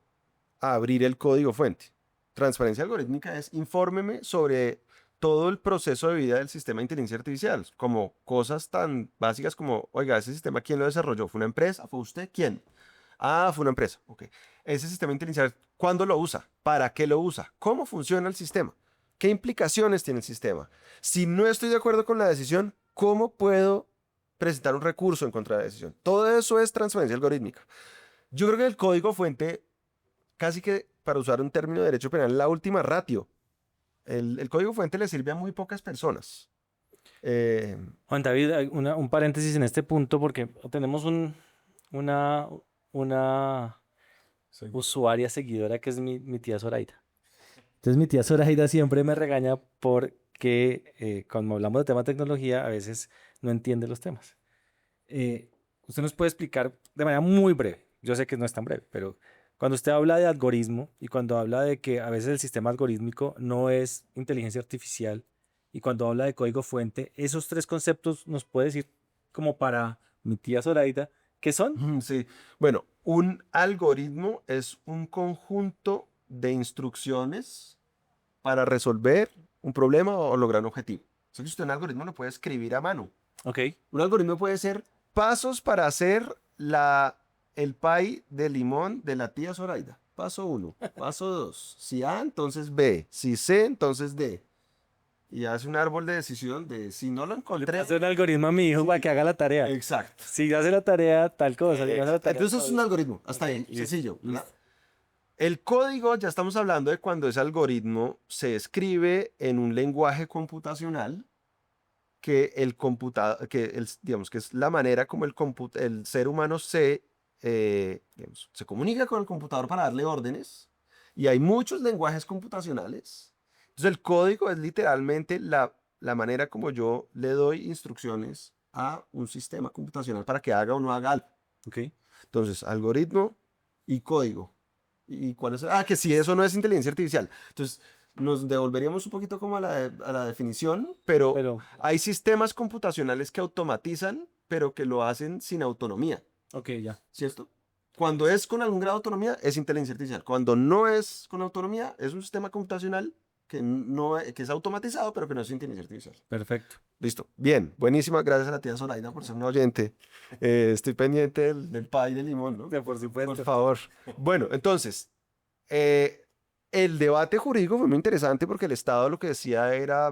abrir el código fuente. Transparencia algorítmica es infórmeme sobre todo el proceso de vida del sistema de inteligencia artificial, como cosas tan básicas como, oiga, ese sistema, ¿quién lo desarrolló? ¿Fue una empresa? ¿Fue usted? ¿Quién? Ah, fue una empresa. Ok. Ese sistema de inteligencia artificial, ¿cuándo lo usa? ¿Para qué lo usa? ¿Cómo funciona el sistema? ¿Qué implicaciones tiene el sistema? Si no estoy de acuerdo con la decisión, ¿cómo puedo presentar un recurso en contra de la decisión? Todo eso es transferencia algorítmica. Yo creo que el código fuente, casi que para usar un término de derecho penal, la última ratio. El código fuente le sirve a muy pocas personas. Eh, Juan David, hay un paréntesis en este punto porque tenemos una, una Sí. usuaria seguidora que es mi tía Zoraida. Entonces mi tía Zoraida siempre me regaña porque cuando hablamos de tema de tecnología a veces no entiende los temas. Usted nos puede explicar de manera muy breve, yo sé que no es tan breve, pero cuando usted habla de algoritmo y cuando habla de que a veces el sistema algorítmico no es inteligencia artificial y cuando habla de código fuente, esos tres conceptos nos puede decir como para mi tía Zoraida, ¿qué son? sí. Bueno, un algoritmo es un conjunto de instrucciones para resolver un problema o lograr un objetivo. O sea que usted un algoritmo lo puede escribir a mano. Ok, Un algoritmo puede ser pasos para hacer el pie de limón de la tía Zoraida. Paso 1, paso 2. Si A, entonces B. Si C, entonces D. Y hace un árbol de decisión de si no lo encontré. hace un algoritmo a mi hijo para que haga la tarea. Exacto. Si hace la tarea, tal cosa. Si no hace la tarea, Entonces es tal un otra. algoritmo. Hasta ahí, Listo, sencillo. ¿Verdad? listo. El código, ya estamos hablando de cuando ese algoritmo se escribe en un lenguaje computacional que el computador, digamos, que es la manera como el ser humano digamos, se comunica con el computador para darle órdenes. Y hay muchos lenguajes computacionales. Entonces el código es literalmente la manera como yo le doy instrucciones a un sistema computacional para que haga o no haga algo. Ok. Entonces, algoritmo y código. ¿Y cuál es? Ah, que si eso no es inteligencia artificial. Entonces, nos devolveríamos un poquito como a la definición, pero Pero, hay sistemas computacionales que automatizan, pero que lo hacen sin autonomía, ok, ya. ¿cierto? Cuando es con algún grado de autonomía, es inteligencia artificial. Cuando no es con autonomía, es un sistema computacional que es automatizado, pero que no es inteligencia artificial. Perfecto. Listo. Bien, buenísima. Gracias a la tía Zoraida por ser un oyente. Estoy pendiente del pay de limón, ¿no? Ya, por supuesto. Por favor. Bueno, entonces, eh, el debate jurídico fue muy interesante porque el Estado lo que decía era,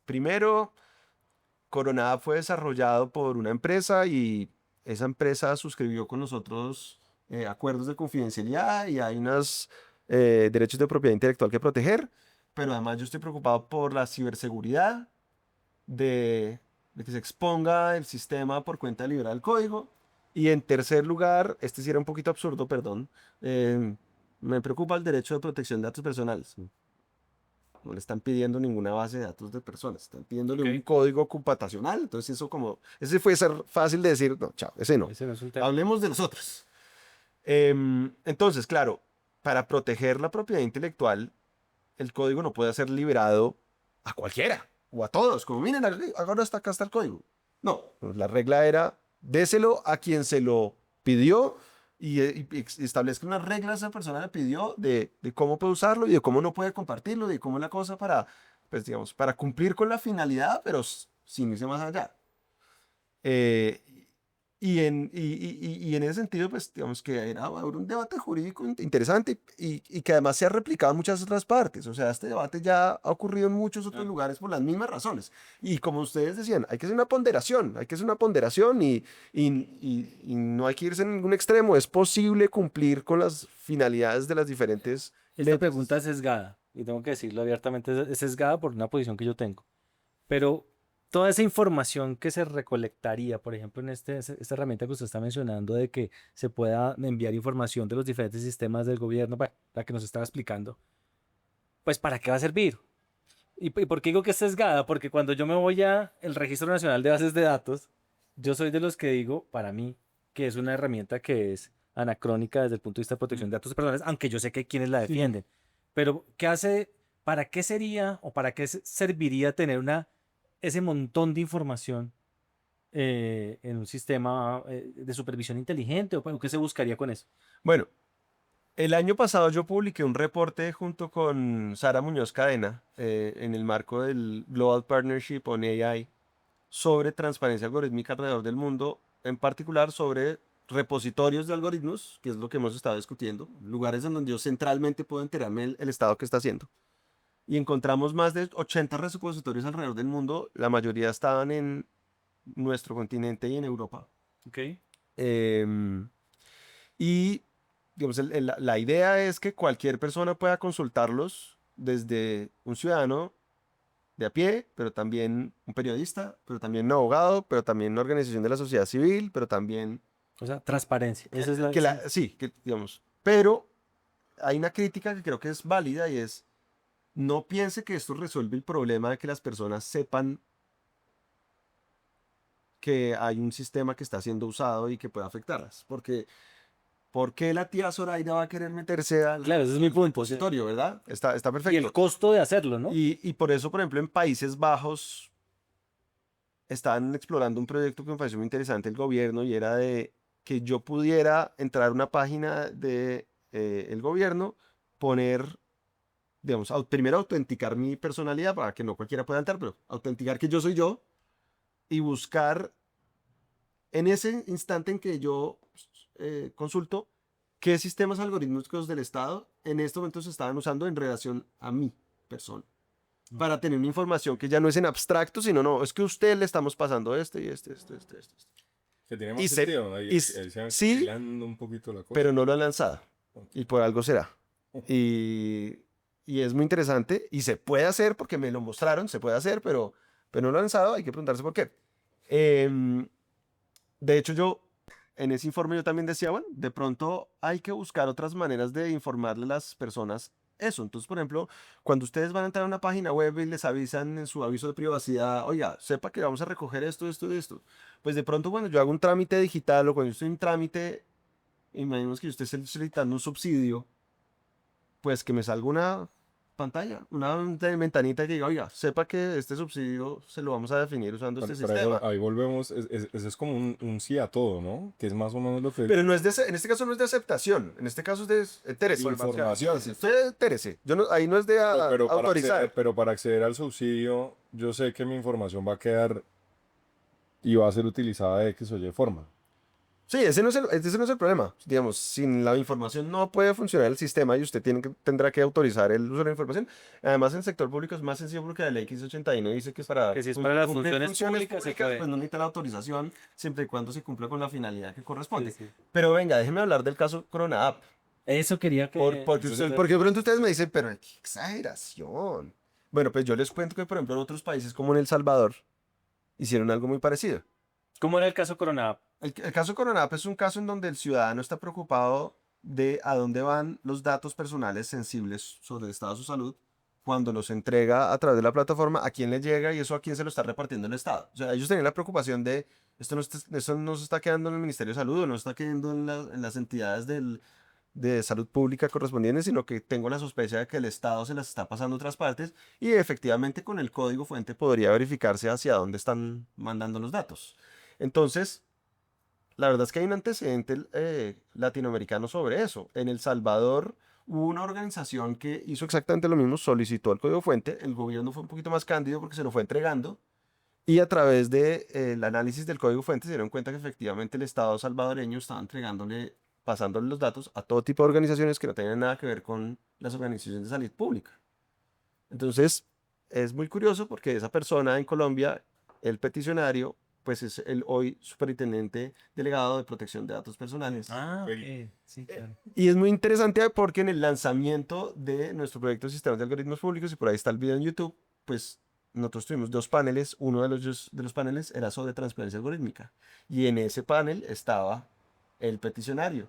primero, Coronada fue desarrollado por una empresa y esa empresa suscribió con nosotros acuerdos de confidencialidad y hay unos derechos de propiedad intelectual que proteger, pero además yo estoy preocupado por la ciberseguridad de que se exponga el sistema por cuenta libre del código. Y en tercer lugar, este sí era un poquito absurdo, perdón, me preocupa el derecho de protección de datos personales. No le están pidiendo ninguna base de datos de personas, están pidiéndole un Ok. código computacional. Entonces eso como, ese fue ser fácil de decir, no, chao, ese no. Ese no es un tema. Hablemos de los otros. Entonces, claro, para proteger la propiedad intelectual, el código no puede ser liberado a cualquiera o a todos. Como miren, ahora acá está el código. No, pues la regla era déselo a quien se lo pidió y establezca unas reglas esa persona le pidió de cómo puede usarlo y de cómo no puede compartirlo y de cómo es la cosa para, pues digamos, para cumplir con la finalidad, pero sin irse más allá. Eh, y en ese sentido, pues digamos que era un debate jurídico interesante y que además se ha replicado en muchas otras partes. O sea, este debate ya ha ocurrido en muchos otros lugares por las mismas razones. Y como ustedes decían, hay que hacer una ponderación, hay que hacer una ponderación y no hay que irse en ningún extremo. Es posible cumplir con las finalidades de las diferentes Esta leyes. pregunta es sesgada, y tengo que decirlo abiertamente, es sesgada por una posición que yo tengo. Pero toda esa información que se recolectaría, por ejemplo, en esta herramienta que usted está mencionando, de que se pueda enviar información de los diferentes sistemas del gobierno, bueno, la que nos estaba explicando, pues ¿para qué va a servir? ¿Y por qué digo que es sesgada? Porque cuando yo me voy a el Registro Nacional de Bases de Datos, yo soy de los que digo, para mí, que es una herramienta que es anacrónica desde el punto de vista de protección de datos personales, aunque yo sé que hay quienes la defienden. Pero, ¿qué hace? ¿Para qué sería o para qué serviría tener ese montón de información en un sistema de supervisión inteligente? ¿O qué se buscaría con eso? Bueno, el año pasado yo publiqué un reporte junto con Sara Muñoz Cadena en el marco del Global Partnership on AI sobre transparencia algorítmica alrededor del mundo, en particular sobre repositorios de algoritmos, que es lo que hemos estado discutiendo, lugares en donde yo centralmente puedo enterarme el estado que está haciendo. Y encontramos más de 80 repositorios alrededor del mundo, la mayoría estaban en nuestro continente y en Europa. Ok. Em, y digamos, la idea es que cualquier persona pueda consultarlos desde un ciudadano de a pie, pero también un periodista, pero también un abogado, pero también una organización de la sociedad civil, pero también O sea, transparencia. Esa es la... sí, que digamos, pero hay una crítica que creo que es válida y es, no piense que esto resuelve el problema de que las personas sepan que hay un sistema que está siendo usado y que puede afectarlas, porque ¿por qué la tía Zoraida va a querer meterse al Claro, ese es mi punto. O sea, repositorio, verdad? Está y el perfecto. costo de hacerlo, ¿no? Y por eso, por ejemplo, en Países Bajos estaban explorando un proyecto que me pareció muy interesante el gobierno y era de que yo pudiera entrar a una página de el gobierno, poner, digamos, primero autenticar mi personalidad para que no cualquiera pueda entrar, pero autenticar que yo soy yo y buscar en ese instante en que yo consulto qué sistemas algorítmicos del Estado en este momento se estaban usando en relación a mi persona. Para tener una información que ya no es en abstracto, sino no, es que a usted le estamos pasando este y este. Que tiene Y más se- sentido. Ahí, y ahí se va sí, estilando un poquito la cosa. pero no lo han lanzado. Y por algo será. Y, y es muy interesante. Y se puede hacer porque me lo mostraron, se puede hacer, pero no lo han lanzado. Hay que preguntarse por qué. Em, de hecho, yo en ese informe yo también decía, bueno, de pronto hay que buscar otras maneras de informarle a las personas eso. Entonces, por ejemplo, cuando ustedes van a entrar a una página web y les avisan en su aviso de privacidad, oiga, sepa que vamos a recoger esto, esto y esto. Pues de pronto, cuando yo hago un trámite digital o cuando yo estoy en trámite, imaginemos que yo esté solicitando un subsidio, pues que me salga una pantalla, una ventanita que diga, oiga, sepa que este subsidio se lo vamos a definir usando este Pero sistema. ahí volvemos, eso es como un sí a todo, ¿no? Que es más o menos lo que... Pero no es en este caso no es de aceptación, en este caso es de entérese. Información. Usted entérese. Yo no, ahí no es de autorizar. Pero para acceder al subsidio, yo sé que mi información va a quedar y va a ser utilizada de X o Y forma. Sí, ese no es el problema. Digamos, sin la información no puede funcionar el sistema y usted tendrá que autorizar el uso de la información. Además, en el sector público es más sencillo porque la ley X81 dice que es para, Que si es para las cumplir funciones públicas, se puede. pues no necesita la autorización siempre y cuando se cumpla con la finalidad que corresponde. Sí, sí. Pero venga, déjeme hablar del caso Corona App. Eso quería que... Porque de pronto ustedes me dicen, pero qué exageración. Bueno, pues yo les cuento que, por ejemplo, en otros países como en El Salvador, hicieron algo muy parecido. ¿Cómo era el caso Corona? El caso Coronap es un caso en donde el ciudadano está preocupado de a dónde van los datos personales sensibles sobre el estado de su salud cuando los entrega a través de la plataforma, a quién le llega y eso a quién se lo está repartiendo el Estado. O sea, ellos tenían la preocupación de esto no se está quedando en el Ministerio de Salud o no está quedando en las entidades de salud pública correspondientes, sino que tengo la sospecha de que el Estado se las está pasando a otras partes y efectivamente con el código fuente podría verificarse hacia dónde están mandando los datos. Entonces, la verdad es que hay un antecedente latinoamericano sobre eso. En El Salvador hubo una organización que hizo exactamente lo mismo, solicitó el código fuente, el gobierno fue un poquito más cándido porque se lo fue entregando y a través del análisis del código fuente se dieron cuenta que efectivamente el Estado salvadoreño estaba pasándole los datos a todo tipo de organizaciones que no tenían nada que ver con las organizaciones de salud pública. Entonces, es muy curioso porque esa persona en Colombia, el peticionario, pues es el hoy superintendente delegado de protección de datos personales. Ah, ok. Sí, claro. Y es muy interesante porque en el lanzamiento de nuestro proyecto de sistemas de algoritmos públicos, y por ahí está el video en YouTube, pues nosotros tuvimos dos paneles. Uno de los paneles era sobre transparencia algorítmica. Y en ese panel estaba el peticionario,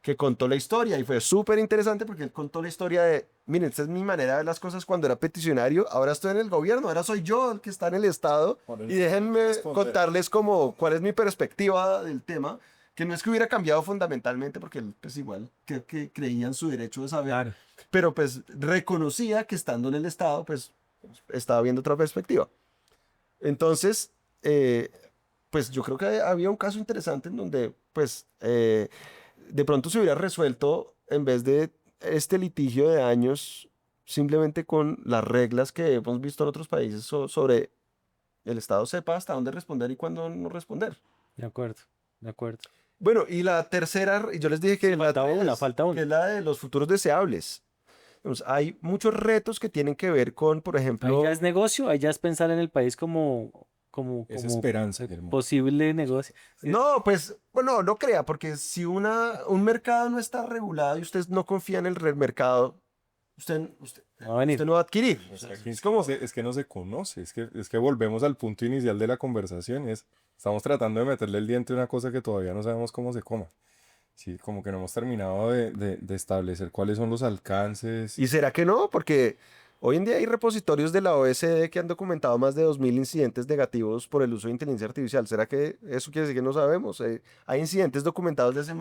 que contó la historia y fue súper interesante porque él contó la historia de, miren, esta es mi manera de ver las cosas cuando era peticionario, ahora estoy en el gobierno, ahora soy yo el que está en el Estado y déjenme contarles como cuál es mi perspectiva del tema, que no es que hubiera cambiado fundamentalmente porque él pues igual que creía en su derecho de saber, Claro. pero pues reconocía que estando en el Estado pues estaba viendo otra perspectiva. Entonces, pues yo creo que había un caso interesante en donde pues de pronto se hubiera resuelto en vez de este litigio de años simplemente con las reglas que hemos visto en otros países sobre el Estado sepa hasta dónde responder y cuándo no responder. De acuerdo, de acuerdo. Bueno, y la tercera, y yo les dije que Falta una, falta que una. es la de los futuros deseables. Digamos, hay muchos retos que tienen que ver con, por Ahí ya ejemplo, es negocio, ahí ya es pensar en el país Es como esperanza, Guillermo. posible negocio. Sí, no, pues, bueno, no crea, porque si un mercado no está regulado y usted no confía en el mercado, no va a venir. usted no va a adquirir. O Es sea, que, es como, es que no se conoce, es que volvemos al punto inicial de la conversación, estamos tratando de meterle el diente a una cosa que todavía no sabemos cómo se coma. Sí, como que no hemos terminado de establecer cuáles son los alcances. ¿y será que no? Porque hoy en día hay repositorios de la OECD que han documentado más de 2000 incidentes negativos por el uso de inteligencia artificial. ¿Será que eso quiere decir que no sabemos? Hay incidentes documentados desde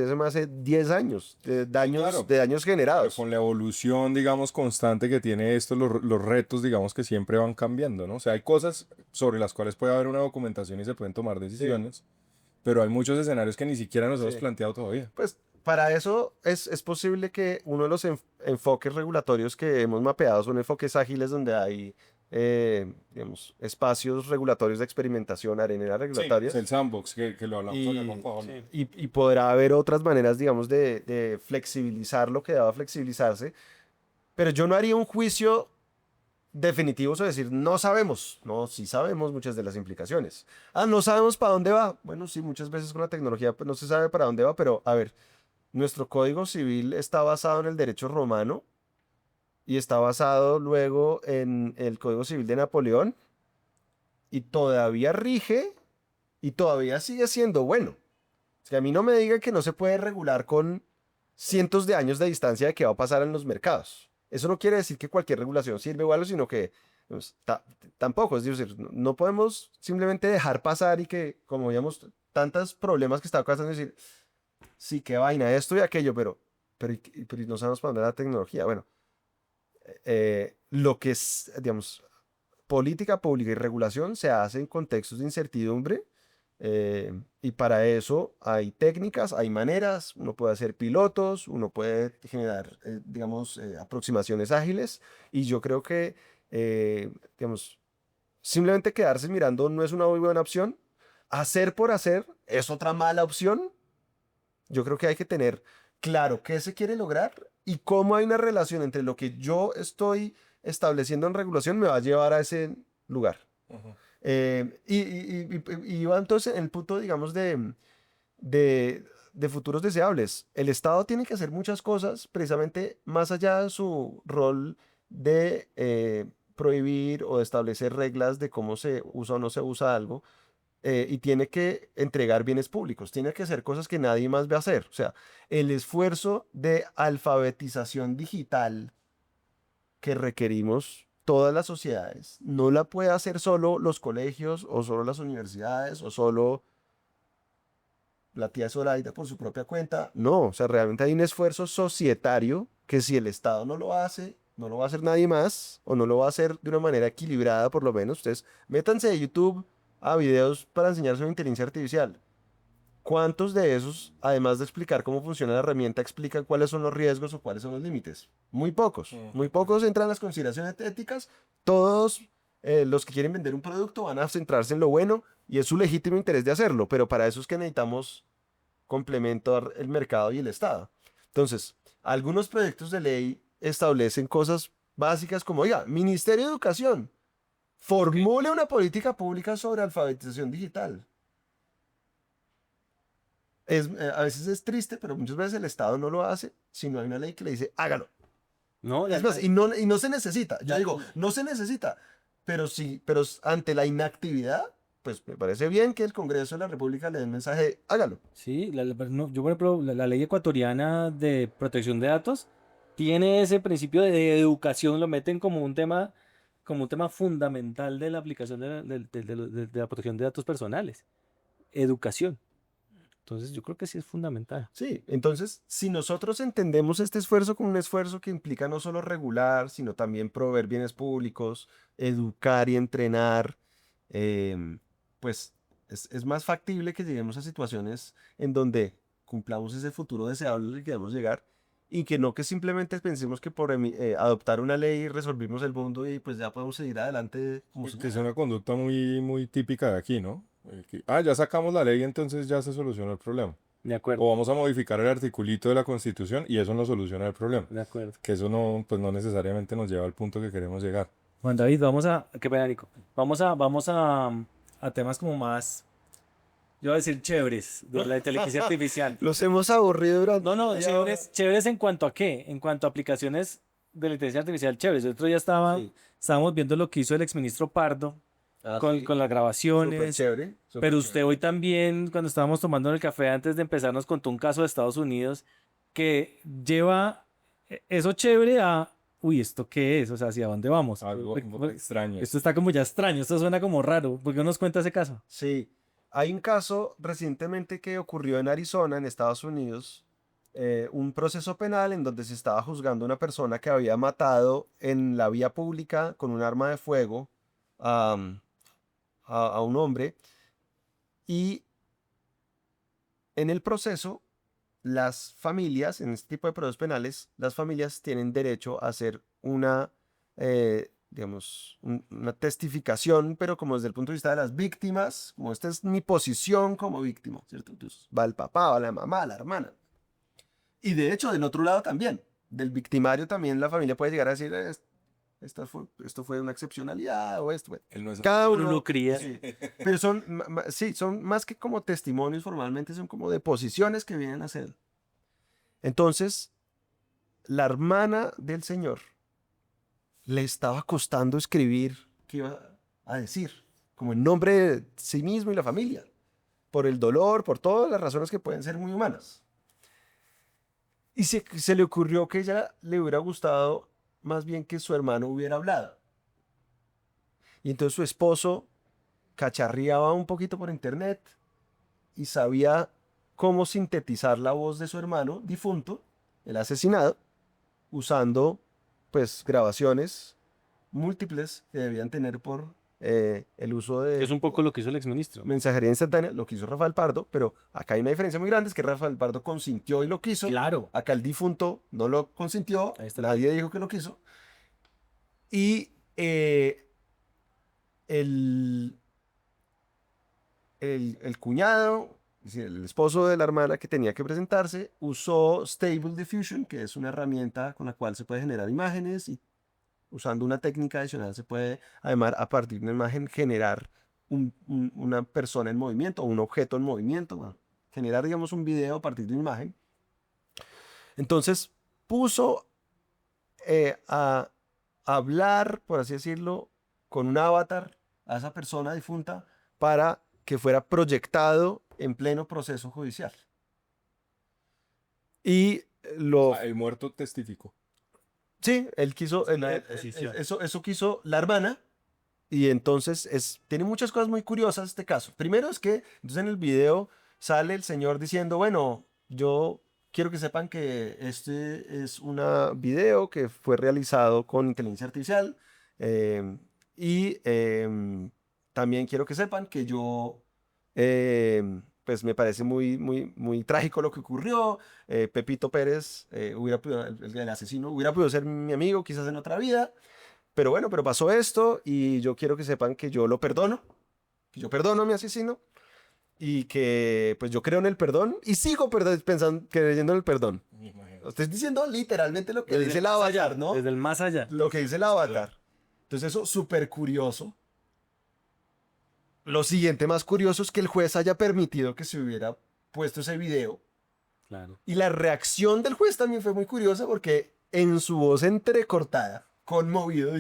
hace más de 10 años, Sí, claro, de daños pero generados. con la evolución, digamos, constante que tiene esto, los retos, digamos, que siempre van cambiando, ¿no? O sea, hay cosas sobre las cuales puede haber una documentación y se pueden tomar Sí, decisiones, pero hay muchos escenarios que ni siquiera nos hemos sí. planteado todavía. Pues para eso es posible que uno de los enfoques regulatorios que hemos mapeado son enfoques ágiles donde hay, digamos, espacios regulatorios de experimentación, arenas Sí, es el regulatorias. sandbox que lo hablamos acá con Y, Paola. Sí. y podrá haber otras maneras, digamos, de flexibilizar lo que deba flexibilizarse. Pero yo no haría un juicio definitivo sobre decir, no sabemos. No, sí sabemos muchas de las implicaciones. Ah, no sabemos para dónde va. Bueno, sí, muchas veces con la tecnología pues, no se sabe para dónde va, pero a ver, nuestro código civil está basado en el derecho romano y está basado luego en el código civil de Napoleón y todavía rige y todavía sigue siendo bueno. Que a mí no me digan que no se puede regular con cientos de años de distancia de qué va a pasar en los mercados. Eso no quiere decir que cualquier regulación sirve o algo, sino que pues, tampoco, es decir, no podemos simplemente dejar pasar y que, como veíamos, tantos problemas que está causando, decir, sí, qué vaina, esto y aquello, pero no sabemos para dónde va la tecnología. Bueno, lo que es, digamos, política pública y regulación se hace en contextos de incertidumbre y para eso hay técnicas, hay maneras, uno puede hacer pilotos, uno puede generar, digamos, aproximaciones ágiles y yo creo que, digamos, simplemente quedarse mirando no es una muy buena opción. Hacer por hacer es otra mala opción. Yo creo que hay que tener claro qué se quiere lograr y cómo hay una relación entre lo que yo estoy estableciendo en regulación me va a llevar a ese lugar. Ujú. Y va entonces en el punto, digamos, de, de futuros deseables. El Estado tiene que hacer muchas cosas, precisamente más allá de su rol de prohibir o de establecer reglas de cómo se usa o no se usa algo y tiene que entregar bienes públicos, tiene que hacer cosas que nadie más va a hacer. O sea, el esfuerzo de alfabetización digital que requerimos todas las sociedades no la puede hacer solo los colegios o solo las universidades o solo la tía Zoraida por su propia cuenta. No, o sea, realmente hay un esfuerzo societario que si el Estado no lo hace, no lo va a hacer nadie más o no lo va a hacer de una manera equilibrada por lo menos. Ustedes métanse de YouTube a videos para enseñar sobre inteligencia artificial. ¿Cuántos de esos, además de explicar cómo funciona la herramienta, explican cuáles son los riesgos o cuáles son los límites? Muy pocos. Mm. Muy pocos entran en las consideraciones éticas. Todos los que quieren vender un producto van a centrarse en lo bueno y es su legítimo interés de hacerlo, pero para eso es que necesitamos complementar el mercado y el Estado. Entonces, algunos proyectos de ley establecen cosas básicas como, oiga, Ministerio de Educación, formule una política pública sobre alfabetización digital. A veces es triste, pero muchas veces el Estado no lo hace, sino hay una ley que le dice, hágalo. No, Es más, y no se necesita. Yo digo, no se necesita. Pero sí, pero ante la inactividad, pues me parece bien que el Congreso de la República le dé el mensaje, de, hágalo. sí, no, yo por ejemplo, la ley ecuatoriana de protección de datos tiene ese principio de educación, lo meten como un tema fundamental de la aplicación de la protección de datos personales. Educación. Entonces yo creo que sí es fundamental. Sí, entonces, si nosotros entendemos este esfuerzo como un esfuerzo que implica no solo regular, sino también proveer bienes públicos, educar y entrenar, pues es más factible que lleguemos a situaciones en donde cumplamos ese futuro deseable al que queremos llegar y que no que simplemente pensemos que por adoptar una ley resolvimos el mundo y pues ya podemos seguir adelante como si Que es nada. una conducta muy, muy típica de aquí, ¿no? Ya sacamos la ley, entonces ya se solucionó el problema. De acuerdo, o vamos a modificar el articulito de la Constitución y eso no soluciona el problema. de acuerdo. Que eso no, pues no necesariamente nos lleva al punto que queremos llegar. Juan David, qué pena, Nico. A temas como más, yo voy a decir chéveres, de la inteligencia artificial. Los hemos aburrido durante No, no, media hora. chéveres en cuanto a qué, en cuanto a aplicaciones de la inteligencia artificial chéveres. El otro día Sí. estábamos viendo lo que hizo el exministro Pardo Sí. con las Súper grabaciones. chévere. súper Pero usted chévere. hoy también, cuando estábamos tomando el café antes de empezar, nos contó un caso de Estados Unidos que lleva eso chévere a, uy, ¿esto qué es? O sea, ¿hacia dónde vamos? Algo un poco extraño. Esto está como ya extraño, esto suena como raro. ¿Por qué no nos cuenta ese caso? Sí, hay un caso recientemente que ocurrió en Arizona, en Estados Unidos, un proceso penal en donde se estaba juzgando a una persona que había matado en la vía pública con un arma de fuego a, a un hombre. Y en el proceso, las familias, en este tipo de procesos penales, las familias tienen derecho a hacer una, digamos, una testificación, pero como desde el punto de vista de las víctimas, como esta es mi posición como víctima, ¿cierto? Entonces va el papá, va la mamá, la hermana. Y de hecho, del otro lado también, del victimario también la familia puede llegar a decir, esto fue una excepcionalidad o esto. Bueno, Él no es cada Uno uno. lo cría. Sí. Pero son, sí, son más que como testimonios formalmente, son como deposiciones que vienen a hacer. Entonces, la hermana del señor le estaba costando escribir qué iba a decir, como en nombre de sí mismo y la familia, por el dolor, por todas las razones que pueden ser muy humanas. Y se le ocurrió que a ella le hubiera gustado más bien que su hermano hubiera hablado. Y entonces su esposo cacharreaba un poquito por internet y sabía cómo sintetizar la voz de su hermano difunto, el asesinado, usando pues grabaciones múltiples que debían tener por el uso de Es un poco lo que hizo el exministro. mensajería instantánea, lo que hizo Rafael Pardo, pero acá hay una diferencia muy grande, es que Rafael Pardo consintió y lo quiso. Claro. Acá el difunto no lo consintió, Ahí está. nadie dijo que lo quiso. Y el, el cuñado, es decir, el esposo de la hermana que tenía que presentarse, usó Stable Diffusion, que es una herramienta con la cual se puede generar imágenes y usando una técnica adicional se puede, además, a partir de una imagen generar una persona en movimiento o un objeto en movimiento, bueno, generar, digamos, un video a partir de una imagen. Entonces puso a hablar, por así decirlo, con un avatar a esa persona difunta para que fuera proyectado en pleno proceso judicial. Y lo... El muerto testificó. Sí, él quiso, Es una deposición. eso quiso la hermana. Y entonces tiene muchas cosas muy curiosas este caso. Primero es que entonces en el video sale el señor diciendo, bueno, yo quiero que sepan que este es un video que fue realizado con inteligencia artificial y también quiero que sepan que yo, pues me parece muy trágico lo que ocurrió. Pepito Pérez, el asesino, hubiera podido ser mi amigo quizás en otra vida. Pero bueno, pero pasó esto y yo quiero que sepan que yo lo perdono, que yo perdono a mi asesino y que pues yo creo en el perdón y sigo pensando, creyendo en el perdón. Estoy diciendo literalmente lo que dice el avatar, ¿no? Desde el más allá. Lo que dice el avatar. Entonces eso súper curioso. Lo siguiente más curioso es que el juez haya permitido que se hubiera puesto ese video. Claro. Y la reacción del juez también fue muy curiosa porque en su voz entrecortada, conmovido,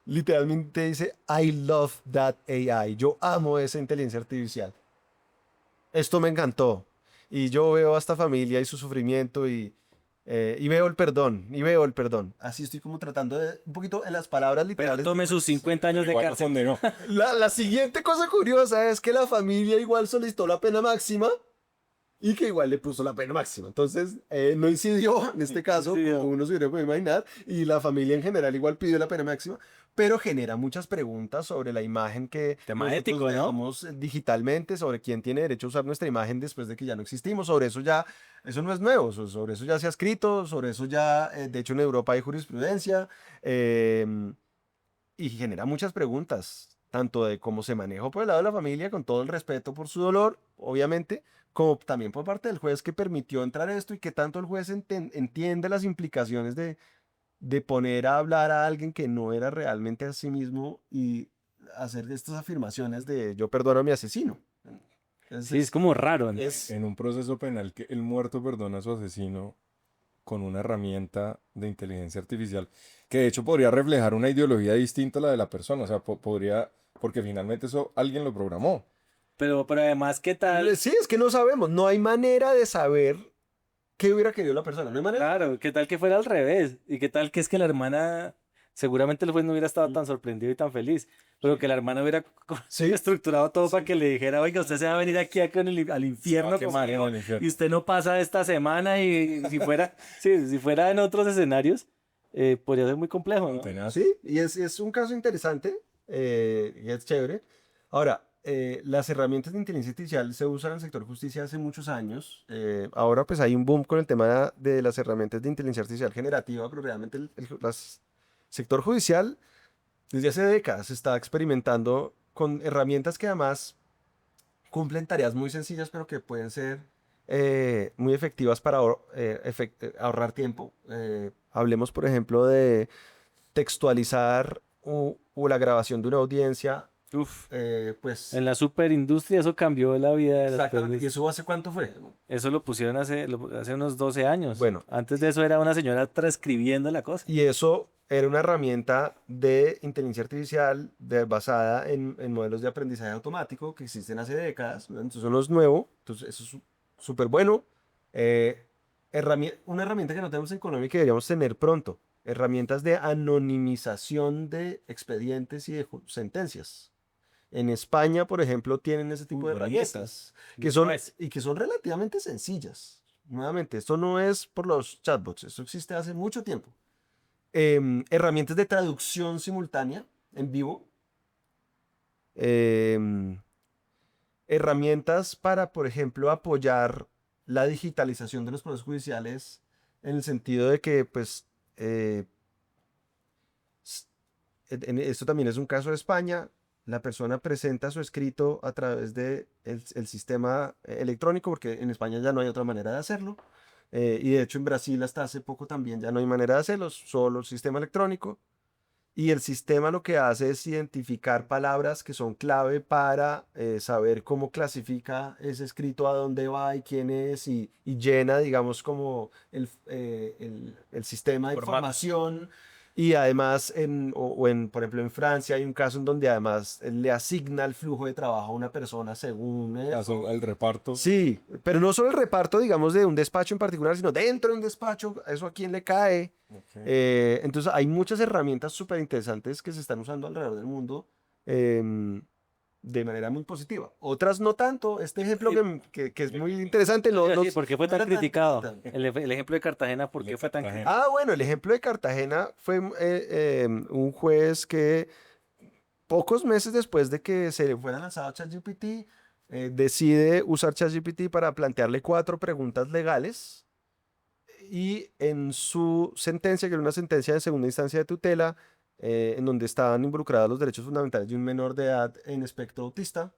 literalmente dice, I love that AI. Yo amo esa inteligencia artificial. Esto me encantó. Y yo veo a esta familia y su sufrimiento y veo el perdón, y veo el perdón. Así estoy como tratando de, un poquito en las palabras Pero literales. tome sus 50 años de Igual lo cárcel. condenó. La siguiente cosa curiosa es que la familia igual solicitó la pena máxima y que igual le puso la pena máxima. Entonces, no incidió en este caso, incidió. como uno se hubiera podido imaginar, y la familia en general igual pidió la pena máxima, pero genera muchas preguntas sobre la imagen que Tema nosotros ético, ¿no? dejamos digitalmente, sobre quién tiene derecho a usar nuestra imagen después de que ya no existimos. Sobre eso ya, eso no es nuevo, sobre eso ya se ha escrito, sobre eso ya, de hecho en Europa hay jurisprudencia, y genera muchas preguntas. tanto de cómo se manejó por el lado de la familia, con todo el respeto por su dolor, obviamente, como también por parte del juez que permitió entrar esto y que tanto el juez entiende las implicaciones de poner a hablar a alguien que no era realmente a sí mismo y hacer estas afirmaciones de yo perdono a mi asesino. Sí, es como raro, ¿no? Es, En un proceso penal que el muerto perdona a su asesino con una herramienta de inteligencia artificial, que de hecho podría reflejar una ideología distinta a la de la persona, o sea, podría, porque finalmente eso alguien lo programó. Pero además, ¿qué tal? sí, es que no sabemos, no hay manera de saber qué hubiera querido la persona, no hay manera. Claro, ¿qué tal que fuera al revés? ¿Y qué tal que es que la hermana, seguramente el juez no hubiera estado tan sorprendido y tan feliz, pero que la hermana hubiera Sí. estructurado todo para que le dijera, oiga, usted se va a venir aquí al infierno Qué mal, conmigo, en el infierno. y usted no pasa esta semana y si fuera, sí, si fuera en otros escenarios, podría ser muy complejo, ¿no? Tenaz. Sí, y es un caso interesante y es chévere. Ahora, las herramientas de inteligencia artificial se usan en el sector justicia hace muchos años. Ahora pues hay un boom con el tema de las herramientas de inteligencia artificial generativa, pero realmente sector judicial desde hace décadas está experimentando con herramientas que además cumplen tareas muy sencillas, pero que pueden ser muy efectivas para ahorrar tiempo. Hablemos, por ejemplo, de textualizar o la grabación de una audiencia, Uf, pues en la superindustria eso cambió la vida de las exactamente. ¿Y personas. eso hace cuánto fue? Eso lo pusieron hace unos 12 años. Bueno, Antes de eso era una señora transcribiendo la cosa. y eso era una herramienta de inteligencia artificial basada en modelos de aprendizaje automático que existen hace décadas, ¿no? Entonces eso no es nuevo, entonces eso es súper bueno. Eh, una herramienta que no tenemos en Colombia y que deberíamos tener pronto, herramientas de anonimización de expedientes y de sentencias. En España, por ejemplo, tienen ese tipo de herramientas que son relativamente sencillas. Nuevamente, esto no es por los chatbots, esto existe hace mucho tiempo. Herramientas de traducción simultánea en vivo. Em, Herramientas para, por ejemplo, apoyar la digitalización de los procesos judiciales en el sentido de que, pues, s- esto también es un caso de España. La persona presenta su escrito a través de el sistema electrónico, porque en España ya no hay otra manera de hacerlo. Y de hecho en Brasil hasta hace poco también ya no hay manera de hacerlo, solo el sistema electrónico. Y el sistema lo que hace es identificar palabras que son clave para saber cómo clasifica ese escrito, a dónde va y quién es, y llena, digamos, como el sistema de Formato. información. Y además, por ejemplo, en Francia hay un caso en donde además le asigna el flujo de trabajo a una persona según eso. El reparto. Sí, pero no solo el reparto, digamos, de un despacho en particular, sino dentro de un despacho, eso a quién le cae. Ok. Entonces hay muchas herramientas súper interesantes que se están usando alrededor del mundo de manera muy positiva. Otras no tanto. Este ejemplo que es muy interesante. No, Sí, ¿por qué fue no tan era criticado? tan- El ejemplo de Cartagena, ¿por De qué fue tan Cartagena. criticado? Ah, bueno, el ejemplo de Cartagena fue un juez que pocos meses después de que se le fuera lanzado ChatGPT, decide usar ChatGPT para plantearle 4 preguntas legales y en su sentencia, que era una sentencia de segunda instancia de tutela, en donde estaban involucrados los derechos fundamentales de un menor de edad en espectro autista,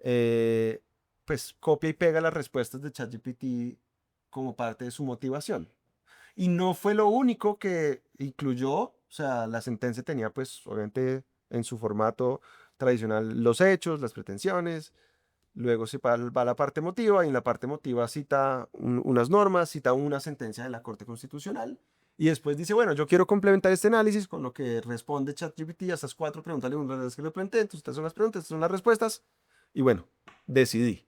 eh, pues copia y pega las respuestas de ChatGPT como parte de su motivación. Y no fue lo único que incluyó, o sea, la sentencia tenía pues obviamente en su formato tradicional los hechos, las pretensiones. Luego va la parte emotiva y en la parte emotiva cita unas normas, cita una sentencia de la Corte Constitucional y después dice, bueno, yo quiero complementar este análisis con lo que responde ChatGPT a estas 4 preguntas que le planteé. Entonces, estas son las preguntas, estas son las respuestas y bueno, decidí.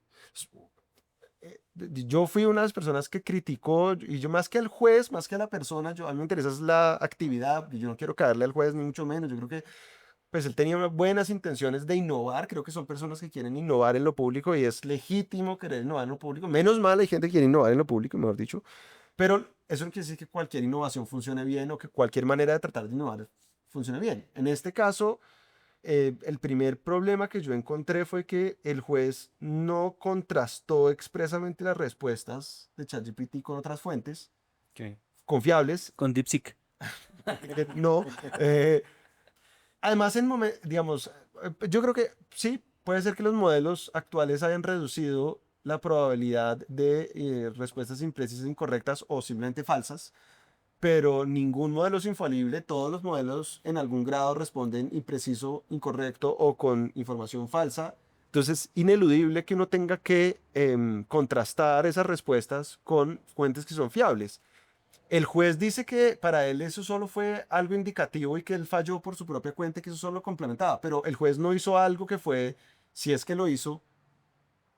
Yo fui una de las personas que criticó y yo más que al juez, más que a la persona, a mí me interesa es la actividad y yo no quiero caerle al juez ni mucho menos. Yo creo que pues él tenía buenas intenciones de innovar, creo que son personas que quieren innovar en lo público y es legítimo querer innovar en lo público. Menos mal hay gente que quiere innovar en lo público, mejor dicho, pero eso no quiere decir que cualquier innovación funcione bien o que cualquier manera de tratar de innovar funcione bien. En este caso, el primer problema que yo encontré fue que el juez no contrastó expresamente las respuestas de ChatGPT con otras fuentes ¿Qué? confiables. Con DeepSeek. No, eh, Además, digamos, yo creo que sí, puede ser que los modelos actuales hayan reducido la probabilidad de respuestas imprecisas, incorrectas o simplemente falsas, pero ningún modelo es infalible. Todos los modelos en algún grado responden impreciso, incorrecto o con información falsa. Entonces, es ineludible que uno tenga que contrastar esas respuestas con fuentes que son fiables. El juez dice que para él eso solo fue algo indicativo y que él falló por su propia cuenta y que eso solo complementaba, pero el juez no hizo algo que fue, si es que lo hizo,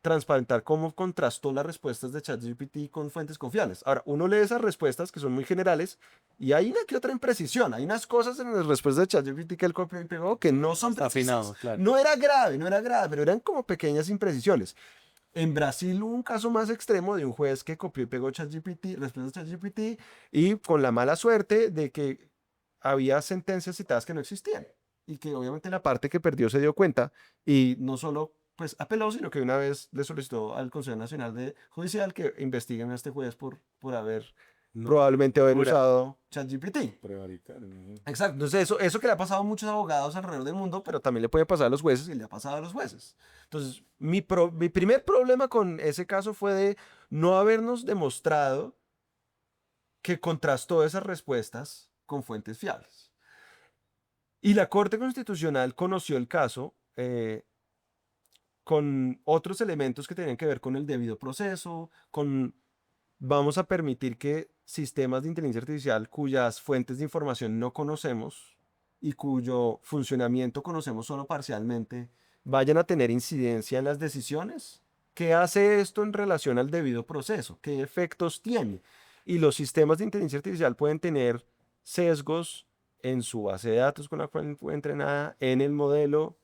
transparentar cómo contrastó las respuestas de ChatGPT con fuentes confiables. Ahora, uno lee esas respuestas que son muy generales y hay una que otra imprecisión. Hay unas cosas en las respuestas de ChatGPT que él copió y pegó que no son Está afinado, precisas. claro. No era grave, no era grave, pero eran como pequeñas imprecisiones. En Brasil hubo un caso más extremo de un juez que copió y pegó ChatGPT, respuestas de ChatGPT, y con la mala suerte de que había sentencias citadas que no existían. Y que obviamente la parte que perdió se dio cuenta y no solo pues apeló, sino que una vez le solicitó al Consejo Nacional de Judicial que investiguen a este juez por haber No, probablemente haber locura. usado ChatGPT. Prevaricar, ¿no? Exacto, entonces eso que le ha pasado a muchos abogados alrededor del mundo, pero también le puede pasar a los jueces y le ha pasado a los jueces. Entonces, mi primer problema con ese caso fue de no habernos demostrado que contrastó esas respuestas con fuentes fiables. Y la Corte Constitucional conoció el caso con otros elementos que tenían que ver con el debido proceso, con vamos a permitir que sistemas de inteligencia artificial cuyas fuentes de información no conocemos y cuyo funcionamiento conocemos solo parcialmente, vayan a tener incidencia en las decisiones. ¿Qué hace esto en relación al debido proceso? ¿Qué efectos tiene? Y los sistemas de inteligencia artificial pueden tener sesgos en su base de datos con la cual fue entrenada, en el modelo,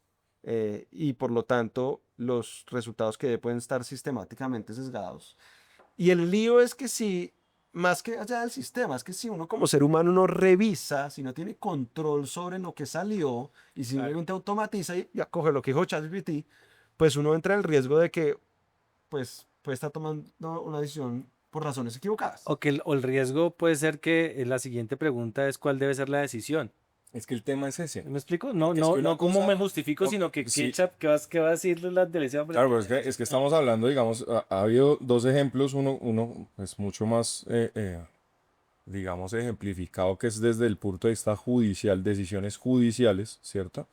y por lo tanto los resultados que dé pueden estar sistemáticamente sesgados. Y el lío es que si, más que allá del sistema, es que si uno como ser humano no revisa, si no tiene control sobre lo que salió y simplemente automatiza y ya coge lo que dijo ChatGPT, pues uno entra en el riesgo de que pues puede estar tomando una decisión por razones equivocadas. O el riesgo puede ser que la siguiente pregunta es cuál debe ser la decisión. Es que el tema es ese. ¿Me explico? No, Es que una no cómo cosa, me justifico, sino que sí, qué va a decirle la delegación. claro, pero es que estamos hablando, digamos, ha habido dos ejemplos, uno es mucho más, digamos, ejemplificado, que es desde el punto de vista judicial, decisiones judiciales, ¿cierto?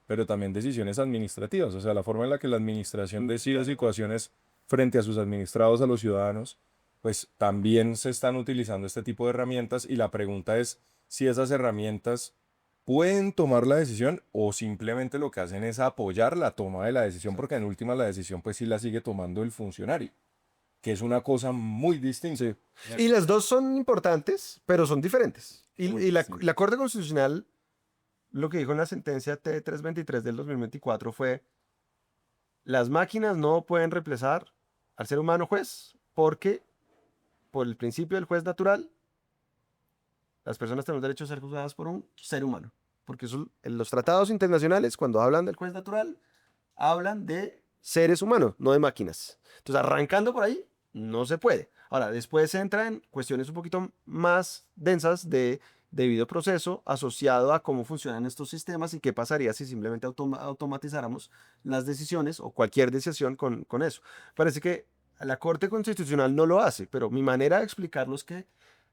Pero también decisiones administrativas, o sea, la forma en la que la administración decide situaciones frente a sus administrados, a los ciudadanos, pues también se están utilizando este tipo de herramientas y la pregunta es si esas herramientas pueden tomar la decisión o simplemente lo que hacen es apoyar la toma de la decisión, porque en última la decisión pues sí la sigue tomando el funcionario, que es una cosa muy distinta. Sí. Y las dos son importantes, pero son diferentes. Muy Y distintas. la Corte Constitucional lo que dijo en la sentencia T323 del 2024 fue, las máquinas no pueden reemplazar al ser humano juez porque por el principio del juez natural, las personas tenemos derecho a ser juzgadas por un ser humano. Porque en los tratados internacionales, cuando hablan del juez natural, hablan de seres humanos, no de máquinas. Entonces, arrancando por ahí, no se puede. Ahora, después se entra en cuestiones un poquito más densas de debido proceso asociado a cómo funcionan estos sistemas y qué pasaría si simplemente automatizáramos las decisiones o cualquier decisión con eso. Parece que la Corte Constitucional no lo hace, pero mi manera de explicarlo es que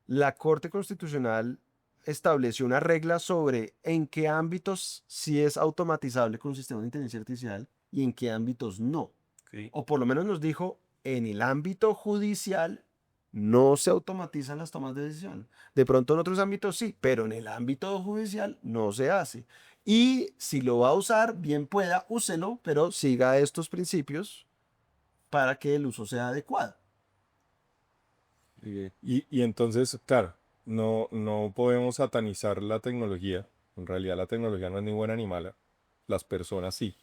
la Corte Constitucional estableció una regla sobre en qué ámbitos sí es automatizable con un sistema de inteligencia artificial y en qué ámbitos no. Ok. O por lo menos nos dijo, en el ámbito judicial no se automatizan las tomas de decisión. De pronto en otros ámbitos sí, pero en el ámbito judicial no se hace. Y si lo va a usar, bien pueda, úselo, pero siga estos principios para que el uso sea adecuado. Y entonces, claro, no podemos satanizar la tecnología. En realidad la tecnología no es ni buena ni mala. Las personas sí.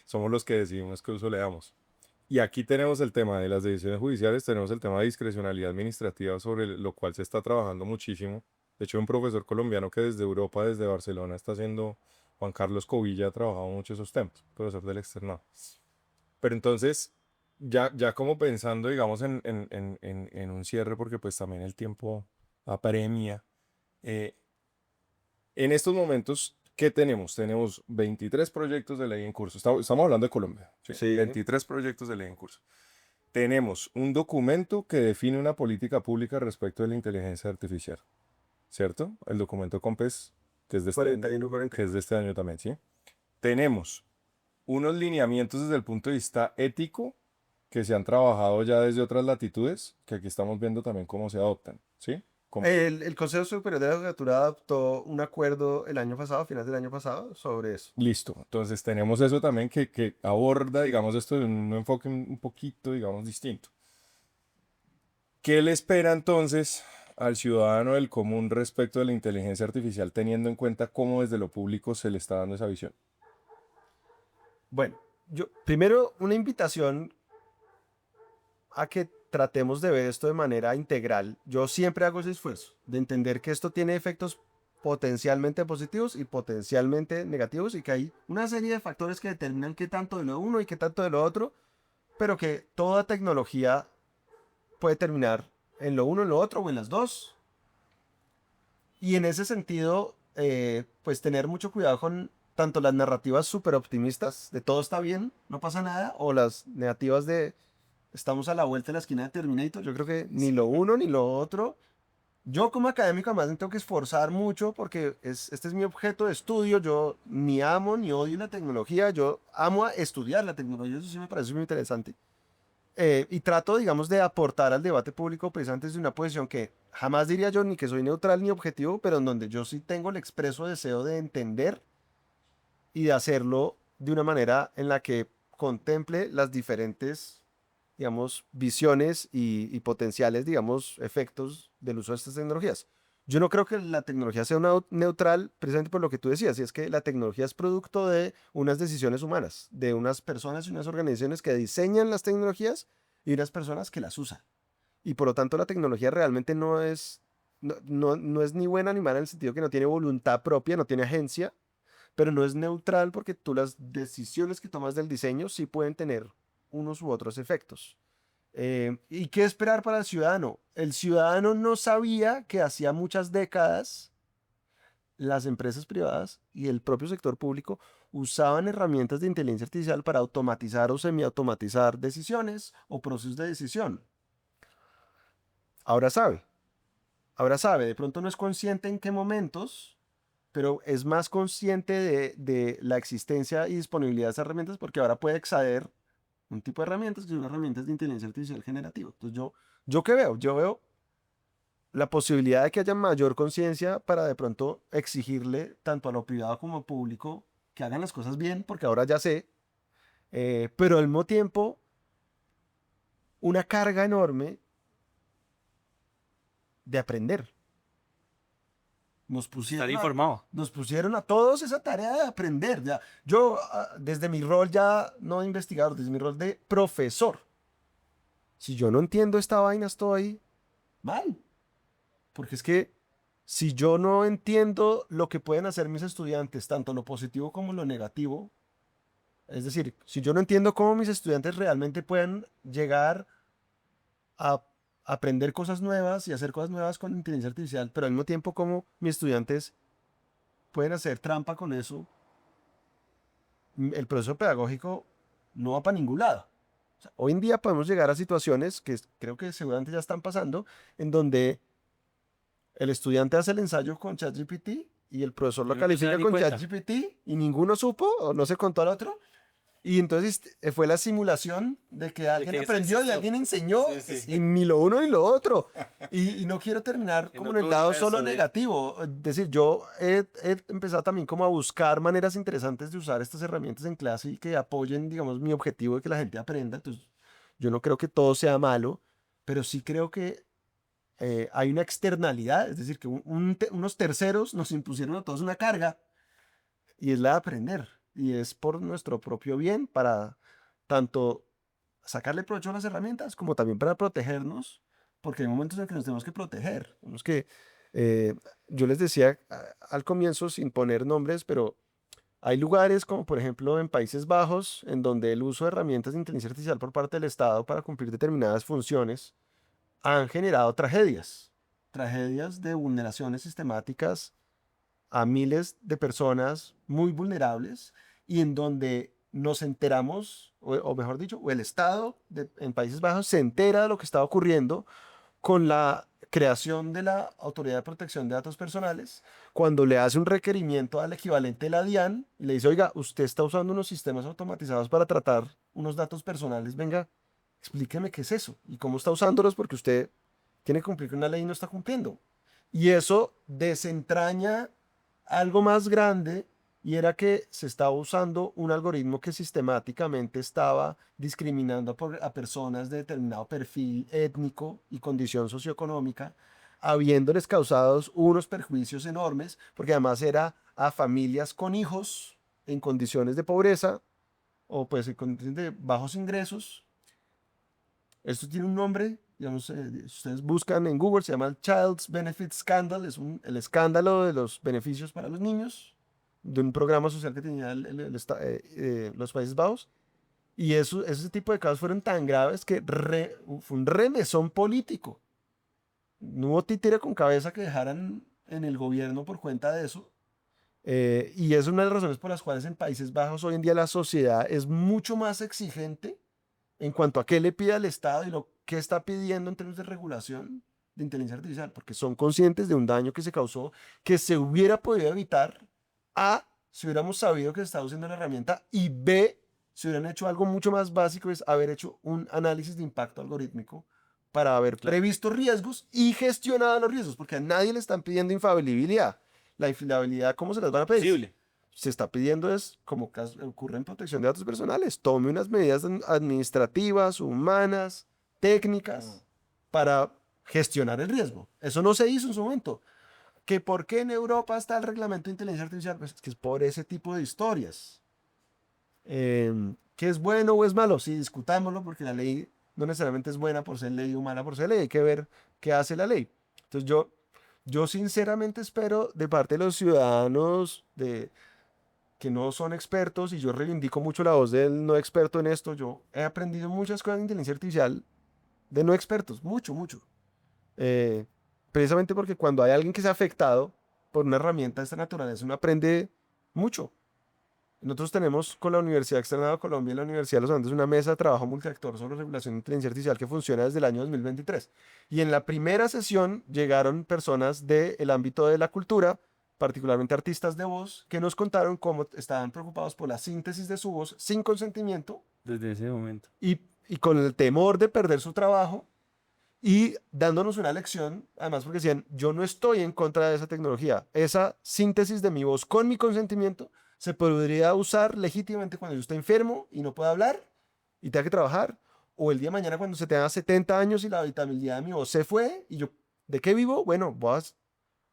Somos los que decidimos qué uso le damos. Y aquí tenemos el tema de las decisiones judiciales, tenemos el tema de discrecionalidad administrativa sobre lo cual se está trabajando muchísimo. De hecho, un profesor colombiano que desde Europa, desde Barcelona, está haciendo, Juan Carlos Covilla, ha trabajado mucho esos temas, profesor del externado. Pero entonces, ya como pensando, digamos, en un cierre, porque pues también el tiempo apremia. En estos momentos, ¿Qué tenemos? Tenemos 23 proyectos de ley en curso. Estamos hablando de Colombia. ¿Sí? Sí. 23 proyectos de ley en curso. Tenemos un documento que define una política pública respecto de la inteligencia artificial, ¿cierto? El documento COMPES, que es de 41, 40. que es de este año también, ¿sí? Tenemos unos lineamientos desde el punto de vista ético que se han trabajado ya desde otras latitudes, que aquí estamos viendo también cómo se adoptan, ¿sí? El Consejo Superior de la Judicatura adoptó un acuerdo el año pasado, a finales del año pasado, sobre eso. Listo. Entonces tenemos eso también que aborda, digamos, esto de un enfoque un poquito, digamos, distinto. ¿Qué le espera entonces al ciudadano del común respecto de la inteligencia artificial, teniendo en cuenta cómo desde lo público se le está dando esa visión? Bueno, yo primero una invitación a que tratemos de ver esto de manera integral. Yo siempre hago ese esfuerzo de entender que esto tiene efectos potencialmente positivos y potencialmente negativos y que hay una serie de factores que determinan qué tanto de lo uno y qué tanto de lo otro, pero que toda tecnología puede terminar en lo uno, en lo otro o en las dos. Y en ese sentido, pues tener mucho cuidado con tanto las narrativas súper optimistas de todo está bien, no pasa nada, o las negativas de estamos a la vuelta de la esquina de Terminator. Yo creo que ni lo uno ni lo otro. Yo como académico además me tengo que esforzar mucho porque este es mi objeto de estudio. Yo ni amo ni odio la tecnología. Yo amo estudiar la tecnología. Eso sí me parece muy interesante. Y trato, digamos, de aportar al debate público precisamente desde una posición que jamás diría yo ni que soy neutral ni objetivo, pero en donde yo sí tengo el expreso deseo de entender y de hacerlo de una manera en la que contemple las diferentes, digamos, visiones y potenciales, digamos, efectos del uso de estas tecnologías. Yo no creo que la tecnología sea neutral precisamente por lo que tú decías, y es que la tecnología es producto de unas decisiones humanas, de unas personas y unas organizaciones que diseñan las tecnologías y unas personas que las usan. Y por lo tanto la tecnología realmente no es ni buena ni mala en el sentido que no tiene voluntad propia, no tiene agencia, pero no es neutral porque tú las decisiones que tomas del diseño sí pueden tener unos u otros efectos. ¿Y qué esperar para el ciudadano? El ciudadano no sabía que hacía muchas décadas las empresas privadas y el propio sector público usaban herramientas de inteligencia artificial para automatizar o semiautomatizar decisiones o procesos de decisión. Ahora sabe, ahora sabe, de pronto no es consciente en qué momentos, pero es más consciente de la existencia y disponibilidad de esas herramientas porque ahora puede acceder un tipo de herramientas que son herramientas de inteligencia artificial generativa. Entonces ¿yo qué veo? Yo veo la posibilidad de que haya mayor conciencia para de pronto exigirle tanto a lo privado como a lo público que hagan las cosas bien, porque ahora ya sé, pero al mismo tiempo una carga enorme de aprender. Estar informado. Nos pusieron a todos esa tarea de aprender. Ya. Yo, desde mi rol ya no de investigador, desde mi rol de profesor, si yo no entiendo esta vaina, estoy mal. Porque es que si yo no entiendo lo que pueden hacer mis estudiantes, tanto lo positivo como lo negativo, es decir, si yo no entiendo cómo mis estudiantes realmente pueden llegar a aprender cosas nuevas y hacer cosas nuevas con inteligencia artificial, pero al mismo tiempo cómo mis estudiantes pueden hacer trampa con eso, el proceso pedagógico no va para ningún lado. O sea, hoy en día podemos llegar a situaciones que creo que seguramente ya están pasando, en donde el estudiante hace el ensayo con ChatGPT y el profesor lo Y uno no se da califica ni con cuenta. ChatGPT y ninguno supo o no se contó al otro. Y entonces fue la simulación de que alguien que eso aprendió y existió. alguien enseñó Sí, sí. y ni lo uno ni lo otro. Y no quiero terminar En como en otro el lado universo, solo ¿no? negativo. Es decir, yo he empezado también como a buscar maneras interesantes de usar estas herramientas en clase y que apoyen, digamos, mi objetivo de que la gente aprenda. Entonces, yo no creo que todo sea malo, pero sí creo que hay una externalidad, es decir, que unos terceros nos impusieron a todos una carga y es la de aprender y es por nuestro propio bien para tanto sacarle provecho a las herramientas como también para protegernos, porque hay momentos en que nos tenemos que proteger. Tenemos que, eh, yo les decía al comienzo sin poner nombres, pero hay lugares como por ejemplo en Países Bajos en donde el uso de herramientas de inteligencia artificial por parte del Estado para cumplir determinadas funciones han generado tragedias, tragedias de vulneraciones sistemáticas a miles de personas muy vulnerables y en donde nos enteramos, o mejor dicho, o el Estado en Países Bajos se entera de lo que está ocurriendo con la creación de la Autoridad de Protección de Datos Personales, cuando le hace un requerimiento al equivalente de la DIAN y le dice, oiga, usted está usando unos sistemas automatizados para tratar unos datos personales, venga, explíqueme qué es eso y cómo está usándolos porque usted tiene que cumplir con una ley y no está cumpliendo. Y eso desentraña algo más grande y era que se estaba usando un algoritmo que sistemáticamente estaba discriminando a personas de determinado perfil étnico y condición socioeconómica, habiéndoles causados unos perjuicios enormes, porque además era a familias con hijos en condiciones de pobreza o pues en condiciones de bajos ingresos. Esto tiene un nombre, digamos, si ustedes buscan en Google, se llama el Child's Benefit Scandal, es el escándalo de los beneficios para los niños, de un programa social que tenía los Países Bajos. Y ese tipo de casos fueron tan graves que fue un remesón político. No hubo títere con cabeza que dejaran en el gobierno por cuenta de eso. Y es una de las razones por las cuales en Países Bajos hoy en día la sociedad es mucho más exigente en cuanto a qué le pide al Estado y lo que está pidiendo en términos de regulación de inteligencia artificial, porque son conscientes de un daño que se causó, que se hubiera podido evitar, A, si hubiéramos sabido que se estaba usando la herramienta, y B, si hubieran hecho algo mucho más básico, es haber hecho un análisis de impacto algorítmico para haber previsto riesgos y gestionado los riesgos, porque a nadie le están pidiendo infalibilidad. La infalibilidad, ¿cómo se las van a pedir? Posible. Se está pidiendo es, como ocurre en protección de datos personales, tome unas medidas administrativas, humanas, técnicas, para gestionar el riesgo. Eso no se hizo en su momento. ¿Que por qué en Europa está el reglamento de inteligencia artificial? Pues es que es por ese tipo de historias. ¿Que es bueno o es malo? Sí, discutámoslo, porque la ley no necesariamente es buena por ser ley o mala por ser ley. Hay que ver qué hace la ley. Entonces yo sinceramente espero de parte de los ciudadanos que no son expertos, y yo reivindico mucho la voz del no experto en esto. Yo he aprendido muchas cosas de inteligencia artificial de no expertos, mucho, mucho. Precisamente porque cuando hay alguien que se ha afectado por una herramienta de esta naturaleza, uno aprende mucho. Nosotros tenemos con la Universidad Externada de Colombia y la Universidad de los Andes una mesa de trabajo multiactor sobre regulación de inteligencia artificial que funciona desde el año 2023. Y en la primera sesión llegaron personas del ámbito de la cultura, particularmente artistas de voz, que nos contaron cómo estaban preocupados por la síntesis de su voz sin consentimiento Desde ese momento. y con el temor de perder su trabajo, y dándonos una lección, además porque decían, yo no estoy en contra de esa tecnología, esa síntesis de mi voz con mi consentimiento se podría usar legítimamente cuando yo esté enfermo y no pueda hablar y tenga que trabajar, o el día de mañana cuando se tenga 70 años y la habitabilidad de mi voz se fue, y yo, ¿de qué vivo? Bueno,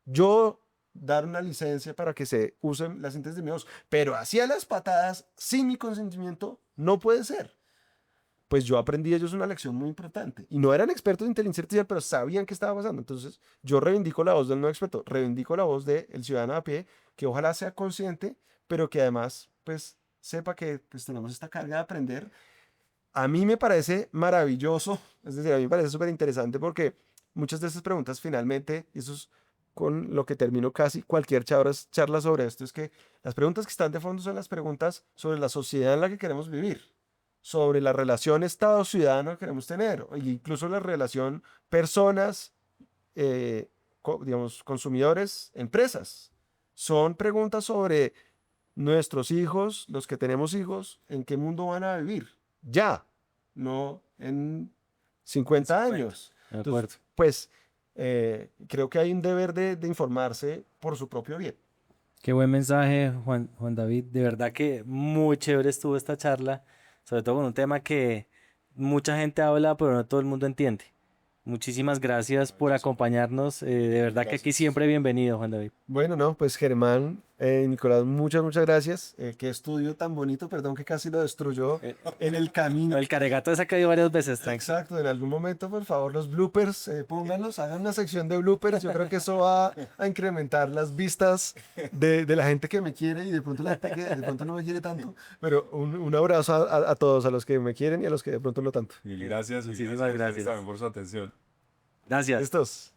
yo dar una licencia para que se usen las síntesis de mi voz, pero hacia las patadas, sin mi consentimiento, no puede ser. Pues yo aprendí de ellos una lección muy importante. Y no eran expertos en inteligencia artificial, pero sabían qué estaba pasando. Entonces, yo reivindico la voz del no experto, reivindico la voz del ciudadano a pie, que ojalá sea consciente, pero que además, pues, sepa que pues, tenemos esta carga de aprender. A mí me parece maravilloso, es decir, a mí me parece súper interesante porque muchas de estas preguntas finalmente, y eso es con lo que termino casi cualquier charla sobre esto, es que las preguntas que están de fondo son las preguntas sobre la sociedad en la que queremos vivir, sobre la relación Estado-ciudadano que queremos tener, e incluso la relación personas, digamos, consumidores, empresas. Son preguntas sobre nuestros hijos, los que tenemos hijos, en qué mundo van a vivir. Ya, no en 50 años. De acuerdo. Entonces, pues, creo que hay un deber de informarse por su propio bien. Qué buen mensaje, Juan David. De verdad que muy chévere estuvo esta charla, sobre todo con un tema que mucha gente habla, pero no todo el mundo entiende. Muchísimas gracias por acompañarnos. De verdad que aquí siempre bienvenido, Juan David. Bueno, no, pues Germán, Nicolás, muchas, muchas gracias. Qué estudio tan bonito, perdón que casi lo destruyó en el camino. El caregato se ha caído varias veces. Exacto, en algún momento, por favor, los bloopers, pónganlos, hagan una sección de bloopers. Yo creo que eso va a incrementar las vistas de la gente que me quiere y de pronto la gente que de pronto no me quiere tanto. Pero un abrazo a todos, a los que me quieren y a los que de pronto no tanto. Y gracias, Muchísimas gracias gracias. también por su atención. Gracias. Estos.